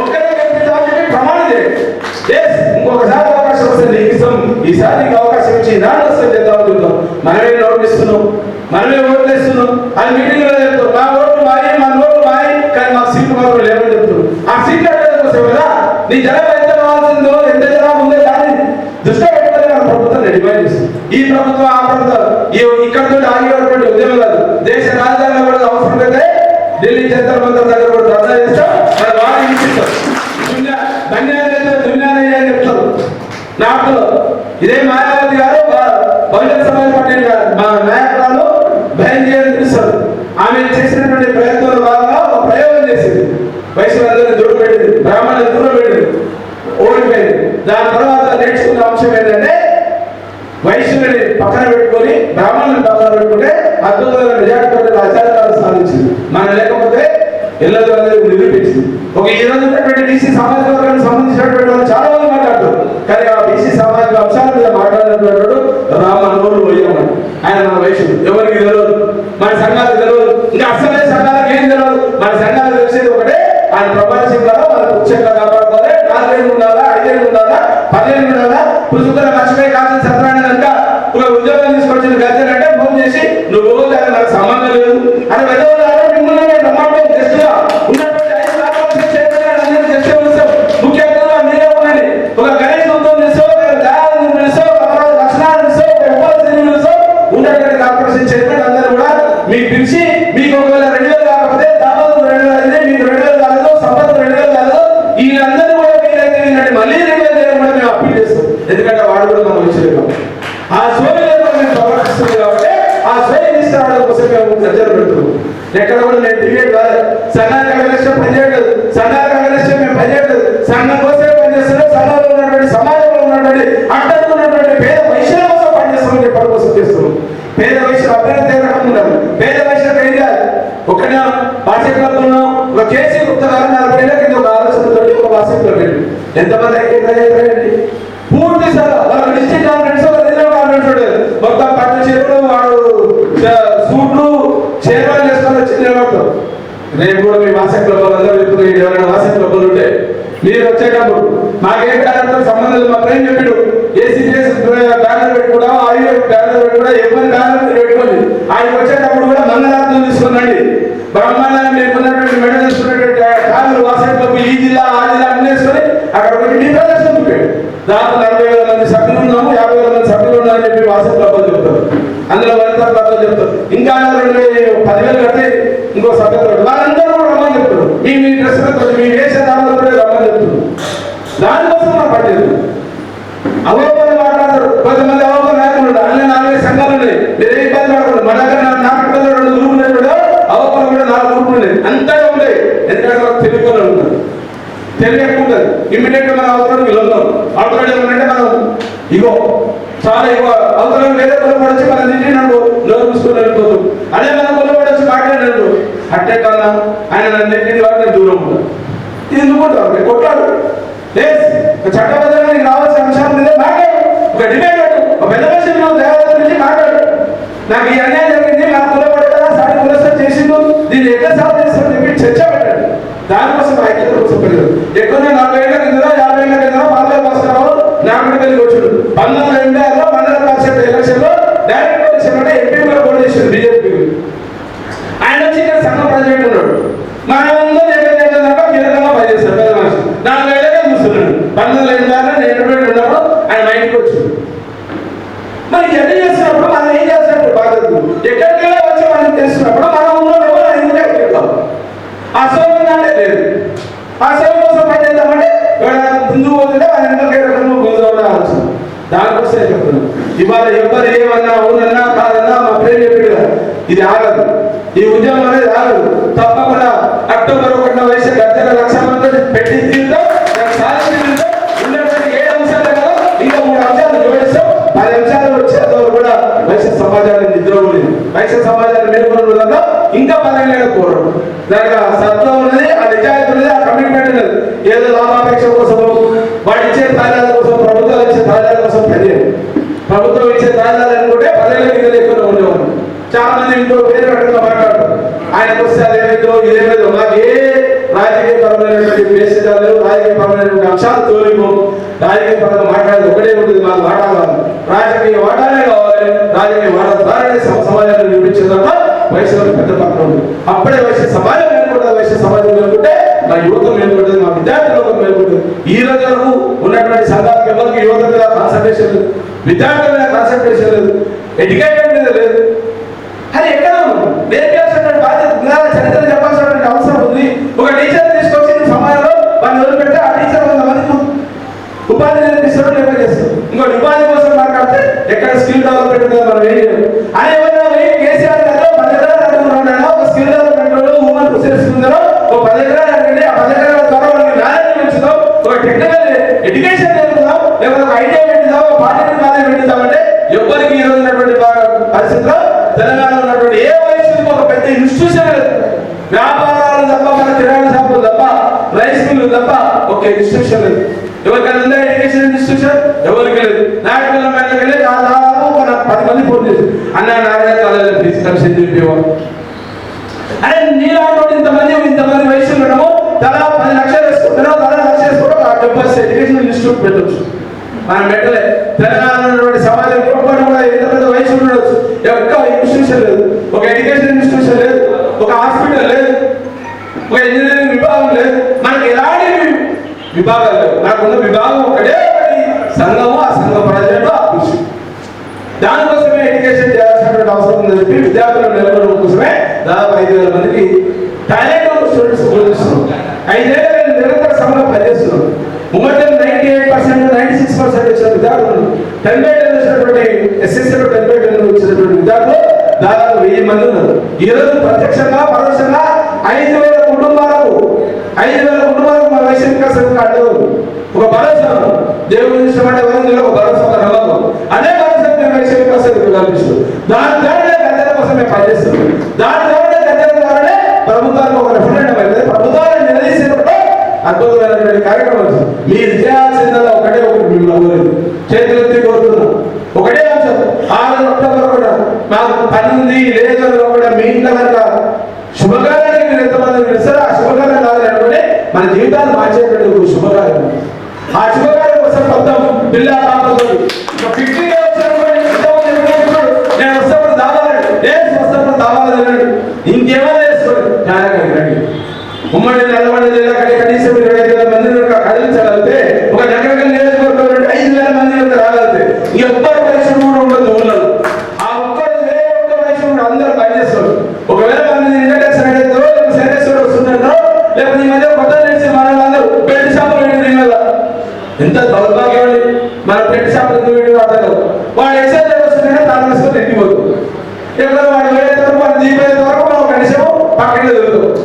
ఒక్కడే ప్రమాణం చేయండి. ఇంకొకసారి అవకాశం వస్తే నీకు ఇస్తాం, ఈసారి నీకు అవకాశం ఇచ్చి నాడు వస్తే చేద్దాం చూద్దాం. మనమే నోటిస్తున్నాం, మనమే ఓట్లు ఇస్తున్నాం, అది మీటింగ్లో చెప్తాం, మా ఓట్లు మారి, మన ఓట్లు మారి, కానీ మాకు సీట్లు మాత్రం లేవని చెప్తాం. ఆ సీట్లు అడ్డం కోసం కదా నీ జనాభా ఎంత కావాల్సిందో, ఎంత జనాభా ఉందో దాన్ని దృష్టిలో పెట్టుకొని మన ప్రభుత్వం డిమాండ్ చేస్తుంది. ఈ ప్రభుత్వం ఆ ప్రభుత్వం ఇక్కడితో ఆగినటువంటి ఉద్యమం కాదు, దేశ రాజధానిలో కూడా అవసరం అయితే ఢిల్లీ జంతర్ మంతర్ దగ్గర కూడా ధర్నా చేస్తాం, మన వారిని ఇచ్చిస్తాం. చెప్తారు నాకు ఇదే మాయావతి గారు బహుజన సమాజ్ పార్టీ మా నాయకురాలు బయలుదేరి పిలుస్తారు. ఆమె చేసినటువంటి ప్రయత్నంలో భాగంగా ఒక ప్రయోగం చేసింది. వయసులందరినీ దూరం పెట్టింది, బ్రాహ్మణులు దూరం పెట్టింది, ఓడిపోయింది. దాని తర్వాత నేర్చుకున్న అంశం ఏంటంటే వైశ్యులని పక్కన పెట్టుకొని బ్రాహ్మణులను పక్కన పెట్టుకుంటే అద్భుతమైన మెజార్టీ ఆచారాలు సాధించింది. మనం లేకపోతే ఎల్లదు అనేది నిరూపించింది. ఒక ఈ రోజు ఉన్నటువంటి బీసీ సామాజిక వర్గానికి సంబంధించినటువంటి వాళ్ళు చాలా మంది మాట్లాడతారు, కానీ ఆ బీసీ సామాజిక అంశాల మీద మాట్లాడినటువంటి రామనోరు పోయామని ఆయన మన వయసులు ఎవరికి తెలియదు, మన సంఘాలకు తెలియదు, ఇంకా అసలే సంఘాలకు ఏం తెలియదు. మన సంఘాలకు తెలిసేది ఒకటే, ఆయన ప్రపంచం కదా మన ఉచ్చంగా కాపాడుకోవాలి, 4 ఏళ్ళు ఉండాలా, 5 ఏళ్ళు ఉండాలా, 10 ఏళ్ళు ఉండాలా. పుస్తకాల లక్ష్మీ కాసిన సత్రాన్ని కనుక ఒక ఉద్యోగం తీసుకొచ్చిన గద్దెలు అంటే ఫోన్ చేసి నువ్వు దానికి నాకు సంబంధం లేదు అని వెదవులు మిమ్మల్ని ప్రమాణం చేస్తున్నా ఉన్నటువంటి 5 లాభాలు చేస్తే ముఖ్య అతిథులు మీరే ఉండండి. ఒక గణేష్ ఉద్యోగం చేసో, తెలుసో, లక్షణాలు తెలుసో, తెలుసో ఉన్నటువంటి కార్పొరేషన్ చైర్మన్ అందరూ కూడా మీకు పిలిచి మీకు ఒకవేళ 2000 కాకపోతే దాదాపు 2000 అయితే మీకు 2000 కాలేదు, సంపద 2000 కాలేదు, వీళ్ళందరూ కూడా మీరైతే మళ్ళీ 2000 చేయడం మేము అప్పీల్ చేస్తాం. ఎందుకంటే వాడు కూడా మనం వచ్చేది ఆ సోయి ప్రవర్తిస్తుంది కాబట్టి ఆ సోయి తీసుకురావడం దానికోసం మేము ప్రచారం పెడుతున్నాం. ఎక్కడ కూడా నేను డిబేట్ కాదు, సంఘానికి అగనిస్ట్ పనిచేయలేదు, సంఘానికి అగనిస్ట్ మేము పనిచేయలేదు, సంఘం కోసమే పనిచేస్తున్నాం, సంఘంలో ఉన్నటువంటి సమాజంలో ఉన్నటువంటి అడ్డంగా ఉన్నటువంటి పేద వైశ్యుల కోసం పనిచేస్తామని చెప్పడం కోసం చేస్తున్నాం. పేద వైశ్యులు అభ్యర్థి రకం ఉన్నారు. పేద వైశ్యులకు ఏం కాదు, ఒకటే భాషా క్లబ్ ఉన్నాం, ఒక కేసీ గుప్త గారు 40 ఏళ్ళ కింద ఒక ఆలోచనతో ఒక భాషా క్లబ్ ఎంతమంది అయితే పూర్తి సార్ వాళ్ళ డిస్ట్రిక్ట్ కాన్ఫరెన్స్ రీజనల్ కాన్ఫరెన్స్ ఉండేది. మొత్తం పట్టు చీరలు వాడు సూట్లు చీరలు చేసుకొని వచ్చి నిలబడతాం. రేపు కూడా మీ వాసన క్లబ్లు అందరూ చెప్తున్నారు, ఎవరైనా వాసన క్లబ్లు ఉంటే మీరు వచ్చేటప్పుడు మాకేం బ్యానర్తో సంబంధం లేదు. మా ఫ్రెండ్ చెప్పాడు ఏసీపీఎస్ బ్యానర్ పెట్టుకుంటా, ఆయుధ బ్యానర్ పెట్టుకుంటా, ఎవరి బ్యానర్ పెట్టుకోండి. ఆయన వచ్చేటప్పుడు కూడా మంగళార్థం తీసుకున్నాండి. బ్రహ్మాండంగా మీరు ఉన్నటువంటి మెడల్ తీసుకున్నటువంటి కాళ్ళు వాసన క్లబ్ ఈ జిల్లా ఆ జిల్లా అన్నేసుకొని అక్కడ ఒకటి మీ ప్రదర్శన చూపాడు. దాంట్లో 40,000 మంది సభ్యులు ఉన్నాము, 50,000 మంది సభ్యులు ఉన్నారని చెప్పి వాసన క్లబ్లు చెప్తారు. అందులో వనితా క్లబ్లు చెప్తారు. ఇంకా 10,000 కడితే ఇంకో సభ్యులు వాళ్ళందరూ కూడా రమ్మని చెప్తారు. మీ డ్రెస్సులతో మీ వేషధారణతో రమ్మని చెప్తారు. దానికోసం మనం పట్టేది అవోపన మాట్లాడతారు. కొంతమంది అవోపన నాయకులు అన్ని 4 సంఘాలు ఉన్నాయి. మీరు ఏ ఇబ్బంది పడకూడదు. మన దగ్గర నాకు 2 గ్రూపులు ఉన్నాయి, అవోపన కూడా 4 గ్రూపులు ఉన్నాయి. అంతగా ఉంటాయి. ఎందుకంటే తెలుగులో ఉంటారు, తెలుగు ఎక్కువ ఉంటుంది. ఇమ్మీడియట్ గా మన అవసరం వీళ్ళందరం అవసరం ఏమంటే మనం ఇగో చాలా ఇగో అవసరం వేరే కొలబడొచ్చి మన ఇంటికి నన్ను నోరు చూసుకుని వెళ్ళిపోతాం. అదే మనం కొలబడొచ్చి మాట్లాడినట్టు అట్టే కన్నా ఆయన నన్ను ఇంటికి వాడు నేను దూరం ఉంటాను. ఇది ఎందుకుంటావు కొట్లాడు చట్టబద్ధంగా రావాల్సిన అంశాలు మీద మాట్లాడు, ఒక డిబేట్ పెట్టు, ఒక పెద్ద మనిషి దేవత నుంచి మాట్లాడు. నాకు ఈ అన్యాయం జరిగింది, నా కులపడ కదా సాటి కులసం చేసిండు, దీన్ని ఎట్లా సాల్వ్ చేస్తామని చెప్పి చర్చ పెట్టండి. దానికోసం ఐక్యత కోసం పెరిగారు. ఎక్కువ 40 ఏళ్ళ కింద 50 ఏళ్ళ కింద పాలన భాస్కరరావు నాగడిపల్లికి వచ్చాడు. 1982లో మండల పరిషత్ ఎలక్షన్ లో డైరెక్ట్ ఎలక్షన్ అంటే ఎంపీ కూడా పోటీ చేశాడు బీజేపీ. ఆయన వచ్చి ఇక్కడ సంఘం ప్రెసిడెంట్ ఉన్నాడు. మనమందరూ దాకా కీలకంగా పనిచేస్తాడు. పెద్ద మనిషి 4 ఏళ్ళకే చూస్తున్నాడు. 1982లో నేను ఉన్నప్పుడు ఆయన మైండ్కి వచ్చాడు. మరి ఎన్ని చేస్తున్నప్పుడు మనం ఏం చేస్తున్నప్పుడు బాధ్యత ఎక్కడికెళ్ళి వచ్చి మనం చేస్తున్నప్పుడు మనం ఉన్నప్పుడు ఎందుకు ఎక్కడికెళ్తాం? ఆ సేవ అంటే లేదు. ఆ సేవ కోసం పనిచేద్దామంటే ముందు పోతుంటే ఆయన ముందు ఆలోచన. దానికోసమే చెప్తున్నాం. ఇవాళ ఎవరు ఏమన్నా అవునన్నా కాదన్నా మా ఫ్రెండ్ చెప్పాడు ఇది ఆగదు, ఈ ఉద్యమం అనేది ఆగదు. తప్పకుండా అక్టోబర్ 1వ వయసు గర్జన లక్ష్యంతో పెట్టి తీరుతాం. ఉన్నటువంటి 7 అంశాలే కదా, ఇంకా 3 అంశాలు జోడిస్తాం. 10 అంశాలు వచ్చేంత కూడా వైశ్య సమాజాన్ని నిద్రపోలేదు. వైశ్య సమాజాన్ని మేల్కొనడంలో ఇంకా 10 ఏళ్ళ కోరడం. దానికి ఆ సత్వం ఉన్నది, ఆ నిజాయితీ ఉన్నది, ఆ కమిట్మెంట్ ఉన్నది. ఏదో లాభాపేక్ష కోసం వాడు ఇచ్చే తాజాల కోసం, ప్రభుత్వాలు ఇచ్చే తాజాల కోసం పనిచేయదు. ప్రభుత్వం ఇచ్చే తాజాలు అనుకుంటే 10 ఏళ్ళ కింద ఎక్కువ ఉండేవాళ్ళు. చాలా మంది ఇంకో వేరే రకంగా మాట్లాడతారు. ఆయనకు వస్తే అదేమిటో ఇదేమిటో. మాకు ఏ రాజకీయపరమైనటువంటి విషయాలు లేవు, రాజకీయపరమైనటువంటి అంశాలు తోలిపో. రాజకీయ పరంగా మాట్లాడేది ఒకటే ఉంటుంది, మాకు వాటా కావాలి, రాజకీయ వాటానే కావాలి. రాజకీయ వాటా ద్వారానే సమాజాన్ని నిర్మించిన తర్వాత వయసులో పెద్ద పక్కన ఉంది. అప్పుడే వయసు సమాజం మేలుకుంటుంది. వయసు సమాజం మేలుకుంటే మా యువత మేలుకుంటుంది, మా విద్యార్థులకు మేలుకుంటుంది. ఈ రోజు వరకు ఉన్నటువంటి సంఘాలకు ఎవరికి యువత మీద కాన్సన్ట్రేషన్ లేదు, విద్యార్థుల మీద కాన్సన్ట్రేషన్ లేదు, ఎడ్యుకేషన్ మీద లేదు. అది ఎక్కడ నేర్పించాల్సినటువంటి బాధ్యత, చరిత్ర చెప్పాల్సినటువంటి అవసరం ఉంది. ఒక టీచర్ తీసుకొచ్చి సమాజంలో వాళ్ళు వదిలిపెడితే ఆ టీచర్ 100 మందికి ఉపాధి నేర్పిస్తాడు, లేక చేస్తాడు. ఇంకోటి ఉపాధి కోసం మాట్లాడితే ఎక్కడ స్కిల్ డెవలప్మెంట్ మీద మనం ఏం చేయలేదు. అని ఏమన్నా కేసీఆర్ గారు 10 ఎకరాలు అడుగుతున్నాడో ఒక స్కిల్ డెవలప్మెంట్ ఉమెన్ చేస్తుందో ఒక 10 ఎకరాలు అడగండి. ఆ 10 ఎకరాల ద్వారా మనకి నాలెడ్జ్ పెంచుదాం, ఒక టెక్నికల్ ఎడ్యుకేషన్ నేర్పుదాం, లేకపోతే ఒక ఐడియా పెట్టిద్దాం, ఒక పార్టీ బాధ్యత పెట్టిద్దామంటే ఎవ్వరికి ఈ రోజు ఉన్నటువంటి పరిస్థితిలో తెలంగాణ ఉన్నటువంటి ఏ వయసుకు ఒక పెద్ద ఇన్స్టిట్యూషన్ లేదు. వ్యాపారాలు తప్ప, మన కిరాణా షాపులు తప్ప, రైస్ మిల్లు తప్ప ఒక ఇన్స్టిట్యూషన్ లేదు. ఎవరికైనా ఉందా ఎడ్యుకేషన్ ఇన్స్టిట్యూషన్? ఎవరికి లేదు. నాయకుల మేడకెళ్ళి దాదాపు మన 10 మంది ఫోన్ చేసి అన్న నారాయణ కాలేజీలో ఫీజు కమిషన్ చెప్పేవాడు. అరే నీలాంటి ఇంతమంది వయసులు ఉండము, తలా 10 లక్షలు వేసుకుంటున్నావు, తలా 1 లక్ష వేసుకుంటావు, ఆ 70 ఎడ్యుకేషన్ ఇన్స్టిట్యూట్ పెట్టవచ్చు. మనం పెట్టలే. తెలంగాణ ఉన్నటువంటి సమాజం కూడా ఎంత పెద్ద వయసు ఉండవచ్చు, ఒక్క ఇన్స్టిట్యూషన్ లేదు, ఒక ఎడ్యుకేషన్ ఇన్స్టిట్యూషన్ లేదు, ఒక హాస్పిటల్ లేదు, ఒక ఇంజనీరింగ్ విభాగం లేదు. మనకి ఎలాంటి విభాగాలు లేవు. నాకున్న విభాగం ఒకటే, సంఘము, ఆ సంఘ ప్రజలు, ఆ కృషి. దానికోసమే ఎడ్యుకేషన్ చేయాల్సినటువంటి అవసరం ఉందని చెప్పి విద్యార్థులను నెలకొనడం కోసమే దాదాపు 5,000 మందికి టాలెంట్ స్టూడెంట్స్ బోధిస్తున్నాం. 5 ఏళ్ళ నిరంతర శ్రమలో పనిచేస్తున్నాం. ఉమ్మడి 98%, 96% వచ్చిన విద్యార్థులు 10 వచ్చినటువంటి ఎస్ఎస్సీలో 10 వచ్చినటువంటి విద్యార్థులు దాదాపు 1000 మంది ఉన్నారు. ఈరోజు ప్రత్యక్షంగా పరోక్షంగా 5000 కుటుంబాలకు మా వైశ్య వికాస్ కార్డు ఒక భరోసా. దేవుని ఇష్టమైన వరంలో ఒక భరోసా, ఒక నమ్మకం. అదే భరోసా మేము వైశ్య వికాస్ కల్పిస్తూ దాని ద్వారా గద్దెల కోసం మేము పనిచేస్తున్నాం. దాని ద్వారా గద్దెల ద్వారానే ప్రభుత్వానికి ఒక రెఫరెండం అయితే ప్రభుత్వాన్ని నిలదీసేటప్పుడు అద్భుతమైనటువంటి కార్యక్రమం. మీరు చేయాల్సిందల్లా ఒకటే మిమ్మల్ని చేతులెత్తి కోరుతున్నాం. ఒకటే అంశం, 6 అక్టోబర్ కూడా మాకు పని ఉంది లేదు కూడా మీ ఇంట్లో కనుక శుభకార్యానికి మీరు ఎంతమంది పిలుస్తారో ఆ శుభకార్యం కావాలనుకుంటే మన జీవితాన్ని మార్చేటువంటి ఒక శుభకార్యం. ఆ శుభకార్యం కోసం మొత్తం బిల్లా పాపతో 50 నేను వస్తప్పుడు దావాలండి, వస్తప్పుడు దావాలని ఇంకేమైనా వేసుకోండి. రండి ఉమ్మడి నల్లగొండ జిల్లా కనీసం 25,000 మంది కదిలించగలిగితే ఒక నగర నియోజకవర్గం 5,000 మంది రాగలిగితే ఈ ఒక్కరు వైశ్యుడు కూడా ఉండదు ఊళ్ళో. ఆ ఒక్కరు ఒక్క వైశ్యుడు అందరూ పనిచేస్తారు. ఒకవేళ మంది వెంకటేశ్వర శనేశ్వరుడు వస్తున్నారో లేకపోతే ఈ మధ్య కొత్త తెలిసి వాళ్ళందరూ పెట్టి షాపులు వెళ్ళి కదా ఎంత దౌర్భాగ్యం అండి. మన పెట్టి షాపులు ఎందుకు వెళ్ళి అర్థం కాదు. వాడు ఎక్సైజ్ వస్తున్నాడే తాను వేసుకొని ఎక్కిపోతుంది. ఎక్కడ వాడు వెళ్ళేంత వాడు దీపేంత వరకు మనం కనీసం పక్కనే దొరుకుతాం.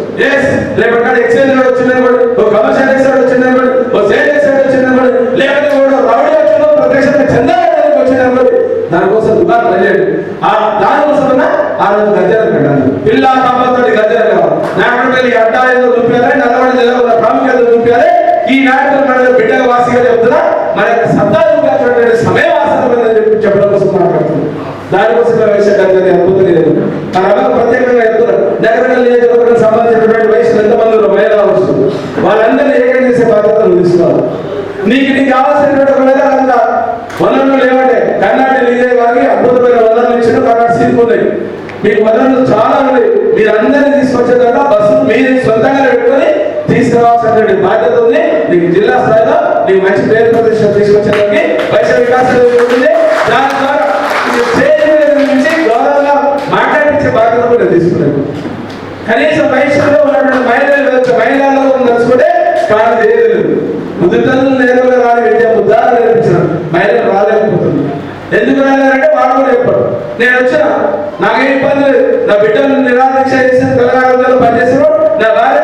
రేపటి ఎక్సైజ్ వచ్చిందనుకోండి, ఒక కమర్షియల్ ఎక్సైజ్ వచ్చిందనుకోండి, ఒక సేల్ ఎక్సైజ్ వచ్చిందనుకోండి, లేకపోతే కూడా రౌడీ వచ్చిందో ప్రత్యక్షంగా చందానికి వచ్చిందనుకోండి, దానికోసం దుకాణం పనిచేయండి. దానికోసమన్నా ఆ రోజు గజ్జలు పెట్టాను. పిల్ల పాపతో గజ్జలు కావాలి. నాటకం అడ్డా ఏదో చూపించాలి, నల్లగొండ జిల్లా ఉన్న ప్రాముఖ్యత చూపించాలి. ఈ నాటకం మన బిడ్డల వాసిగా చెప్తున్నా మన యొక్క సత్తా చూపించినటువంటి సమయం ఆసనమైందని చెప్పడం కోసం మాట్లాడుతున్నాం. దానికోసం వైశ్య గజ్జలు అద్భుతం లేదు. మన ప్రత్యేకంగా చెప్తున్నారు. నగర నియోజకవర్గం సంబంధించినటువంటి వయసులు ఎంతమంది మహిళలు వస్తుంది, వాళ్ళందరినీ ఏకం చేసే బాధ్యతలు తీసుకోవాలి. నీకు కావాల్సినటువంటి ఒకవేళ కనుక వనరులు లేవంటే కర్ణాటక లీజే కానీ అద్భుతమైన వనరులు ఇచ్చిన కర్ణాటక సీట్లు ఉన్నాయి. మీకు వనరులు చాలా ఉన్నాయి. మీరు అందరినీ తీసుకొచ్చేదాకా బస్సు మీరు సొంతంగా పెట్టుకొని తీసుకురావాల్సినటువంటి బాధ్యత ఉంది. నీకు జిల్లా స్థాయిలో నీకు మంచి పేరు ప్రతిష్ట తీసుకొచ్చేదానికి వైశ్య వికాసం ఉంటుంది. దాని ద్వారా నుంచి గౌరవంగా మాట్లాడించే బాధ్యత కూడా తీసుకున్నాను. కనీసం వయసులో ఉన్నటువంటి మహిళల్లో నడుచుకుంటే కానీ చేయలేదు. ముద్దుతల్లు నేరుగా రాని విద్య ఉదాహరణ నేర్పించిన మహిళలు రాలేకపోతుంది. ఎందుకు రాలేదంటే వాడు కూడా చెప్పాడు. నేను వచ్చిన నాకేం ఇబ్బంది లేదు. నా బిడ్డలు నిరాదీక్ష చేసి తెలంగాణ పనిచేసారు. నా భార్య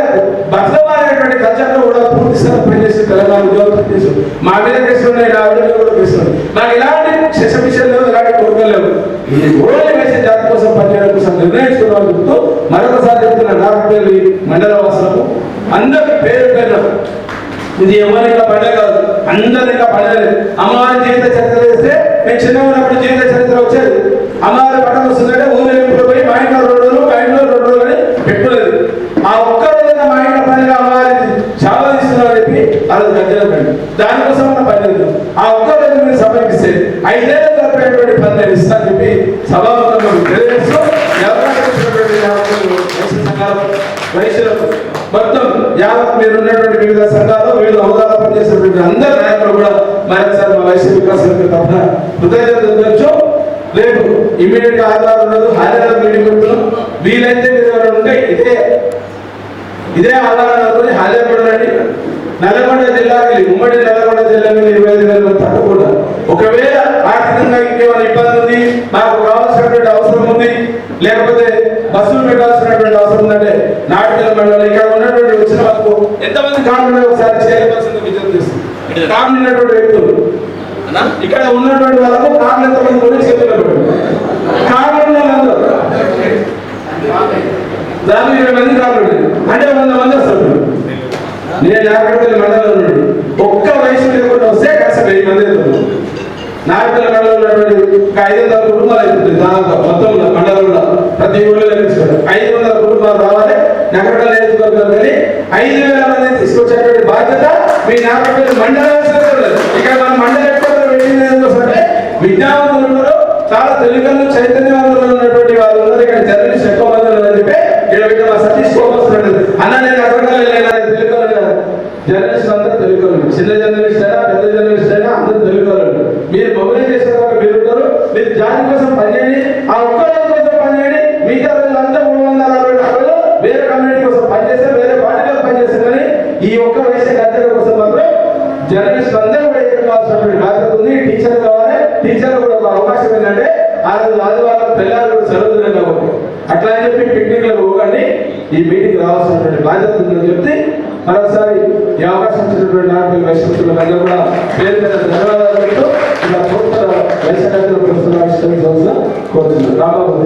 బతకమారేటువంటి కల్చర్లో కూడా పూర్తి స్థాయి పనిచేసి తెలంగాణ ఉద్యోగం పనిచేసారు. మా మీద కేసులు నా ఆవిడ కూడా కేసులు. నాకు ఇలాంటి శశమిషన్ లేవు, ఇలాంటి కోరికలు లేవు. ఈ ఓన్లీ వేసే జాతి కోసం పనిచేయడం కోసం నిర్ణయించుకోవాలని చెప్తూ మరొకసారి చెప్తున్న నాగపల్లి మండల వాసులకు అందరికీ పేరు పేరు ఇది ఎవరికా పండుగ కాదు, అందరికా పండుగ. అమ్మవారి జీవిత చరిత్ర చేస్తే మేము చిన్న ఉన్నప్పుడు జీవిత చరిత్ర వచ్చేది. అమ్మవారి పండుగ వస్తుందంటే ఊరు ఎప్పుడు పోయి మా ఇంట్లో 2 రోజులు మా ఇంట్లో 2 రోజులు అని పెట్టుకోలేదు. ఆ ఒక్క రోజున మా ఇంట్లో పండుగ అమ్మవారి చాలా తీసుకున్నామని చెప్పి ఆ రోజు గజ్జలు పండి దానికోసం మనం పనిచేద్దాం. ఆ ఒక్క రోజు మీరు సమర్పిస్తే 5 ఏళ్ళ జరిపేటువంటి పని నేను ఇస్తాను చెప్పి సభాముఖంగా తెలియజేస్తూ వైశ్యులకు మొత్తం యావత్ మీరు ఉన్నటువంటి వివిధ సంఘాలు వివిధ హోదాలో పనిచేసేటువంటి అందరి నాయకులు కూడా మరొకసారి మా వైశ్య వికాస్ తరఫున కృతజ్ఞతలు తెలుసు. రేపు ఇమీడియట్ గా ఆధారం ఉండదు, హైదరాబాద్ మీటింగ్ పెడుతున్నాం. వీలైతే మీరు ఎవరైనా ఉంటే ఇదే ఆధారాన్ని అనుకుని హైదరాబాద్ రండి. నల్లగొండ జిల్లాకి ఉమ్మడి నల్లగొండ జిల్లాకి 25,000 మంది తప్పకుండా. ఒకవేళ ఆర్థికంగా ఇంకేమైనా ఇబ్బంది ఉంది, మాకు కావాల్సినటువంటి అవసరం ఉంది, లేకపోతే బస్సులు పెట్టాల్సినటువంటి అవసరం ఉందంటే నాటకల మండలి ఇక్కడ ఉన్నటువంటి వచ్చిన వాళ్ళకు ఎంతమంది కాకుండా ఒకసారి చేయవలసింది విజయం చేస్తుంది. కామినటువంటి వ్యక్తులు ఇక్కడ ఉన్నటువంటి వాళ్ళకు కాళ్ళు ఎంతమంది కూడా చేతుల్లో పెట్టండి. కాళ్ళు దాదాపు 20 మంది కాళ్ళు అంటే 100 మంది వస్తారు. నేను నాగపల్లి మండలం నుండి ఒక్క వయసు లేకుండా వస్తే కనీసం 1000 మంది అవుతుంది. నాగపల్లి మండలం ఉన్నటువంటి 500 కుటుంబాలు అవుతుంది. దాదాపు మొత్తం మండలంలో ప్రతి ఊళ్ళో 500 కుటుంబాలు రావాలి. నగరపల్లి నియోజకవర్గం కానీ 5,000 మంది తీసుకొచ్చేటువంటి బాధ్యత మీ నాగపల్లి మండలం. ఇక్కడ మన మండలం పెట్టింది విద్యావంతులు ఉన్నారు, చాలా తెలుగులు చైతన్యవంతులు ఉన్నటువంటి వాళ్ళు ఉన్నారు. ఇక్కడ జర్నలిస్ట్ ఎక్కువ మంది ఉన్నారని చెప్పి ఇక్కడ మా సతీష్ కోపం అన్న నేను అడగాలి తెలుగు జర్నలిస్ట్ అందరూ తెలుగు, చిన్న జర్నలిస్ట్ అయినా పెద్ద జర్నలిస్ట్ అయినా అందరూ తెలుగు. మీరు మొబైల్ చేసే వాళ్ళు మీరు ఉంటారు. మీరు జాతి కోసం పనిచేయండి, ఆ ఒక్క రోజు కోసం పనిచేయండి. మిగతా రోజులంతా 360 రోజులు వేరే కమ్యూనిటీ కోసం పనిచేస్తారు, వేరే పార్టీలకు పనిచేస్తారు. కానీ ఈ ఒక్క వయసు గద్దెల కోసం మాత్రం జర్నలిస్ట్ అందరూ కూడా ఎదుర్కోవాల్సినటువంటి బాధ్యత ఉంది. టీచర్ కావాలి. టీచర్ కూడా ఒక అవకాశం ఏంటంటే ఆ రోజు ఆదివారం పిల్లలు కూడా సెలవు దినం కాబట్టి అట్లా అని చెప్పి పిక్నిక్లకు పోకండి, ఈ మీటింగ్ రావాల్సినటువంటి బాధ్యత ఉందని చెప్తే మరొకసారి ఈ అవకాశం ఇచ్చినటువంటి నాయకులు వైశ్యులందరూ కూడా పేరు మీద ధన్యవాదాలు చెప్తూ ఇలా కోరుతున్న వైశ్య కోరుతున్నారు. రామాబాబు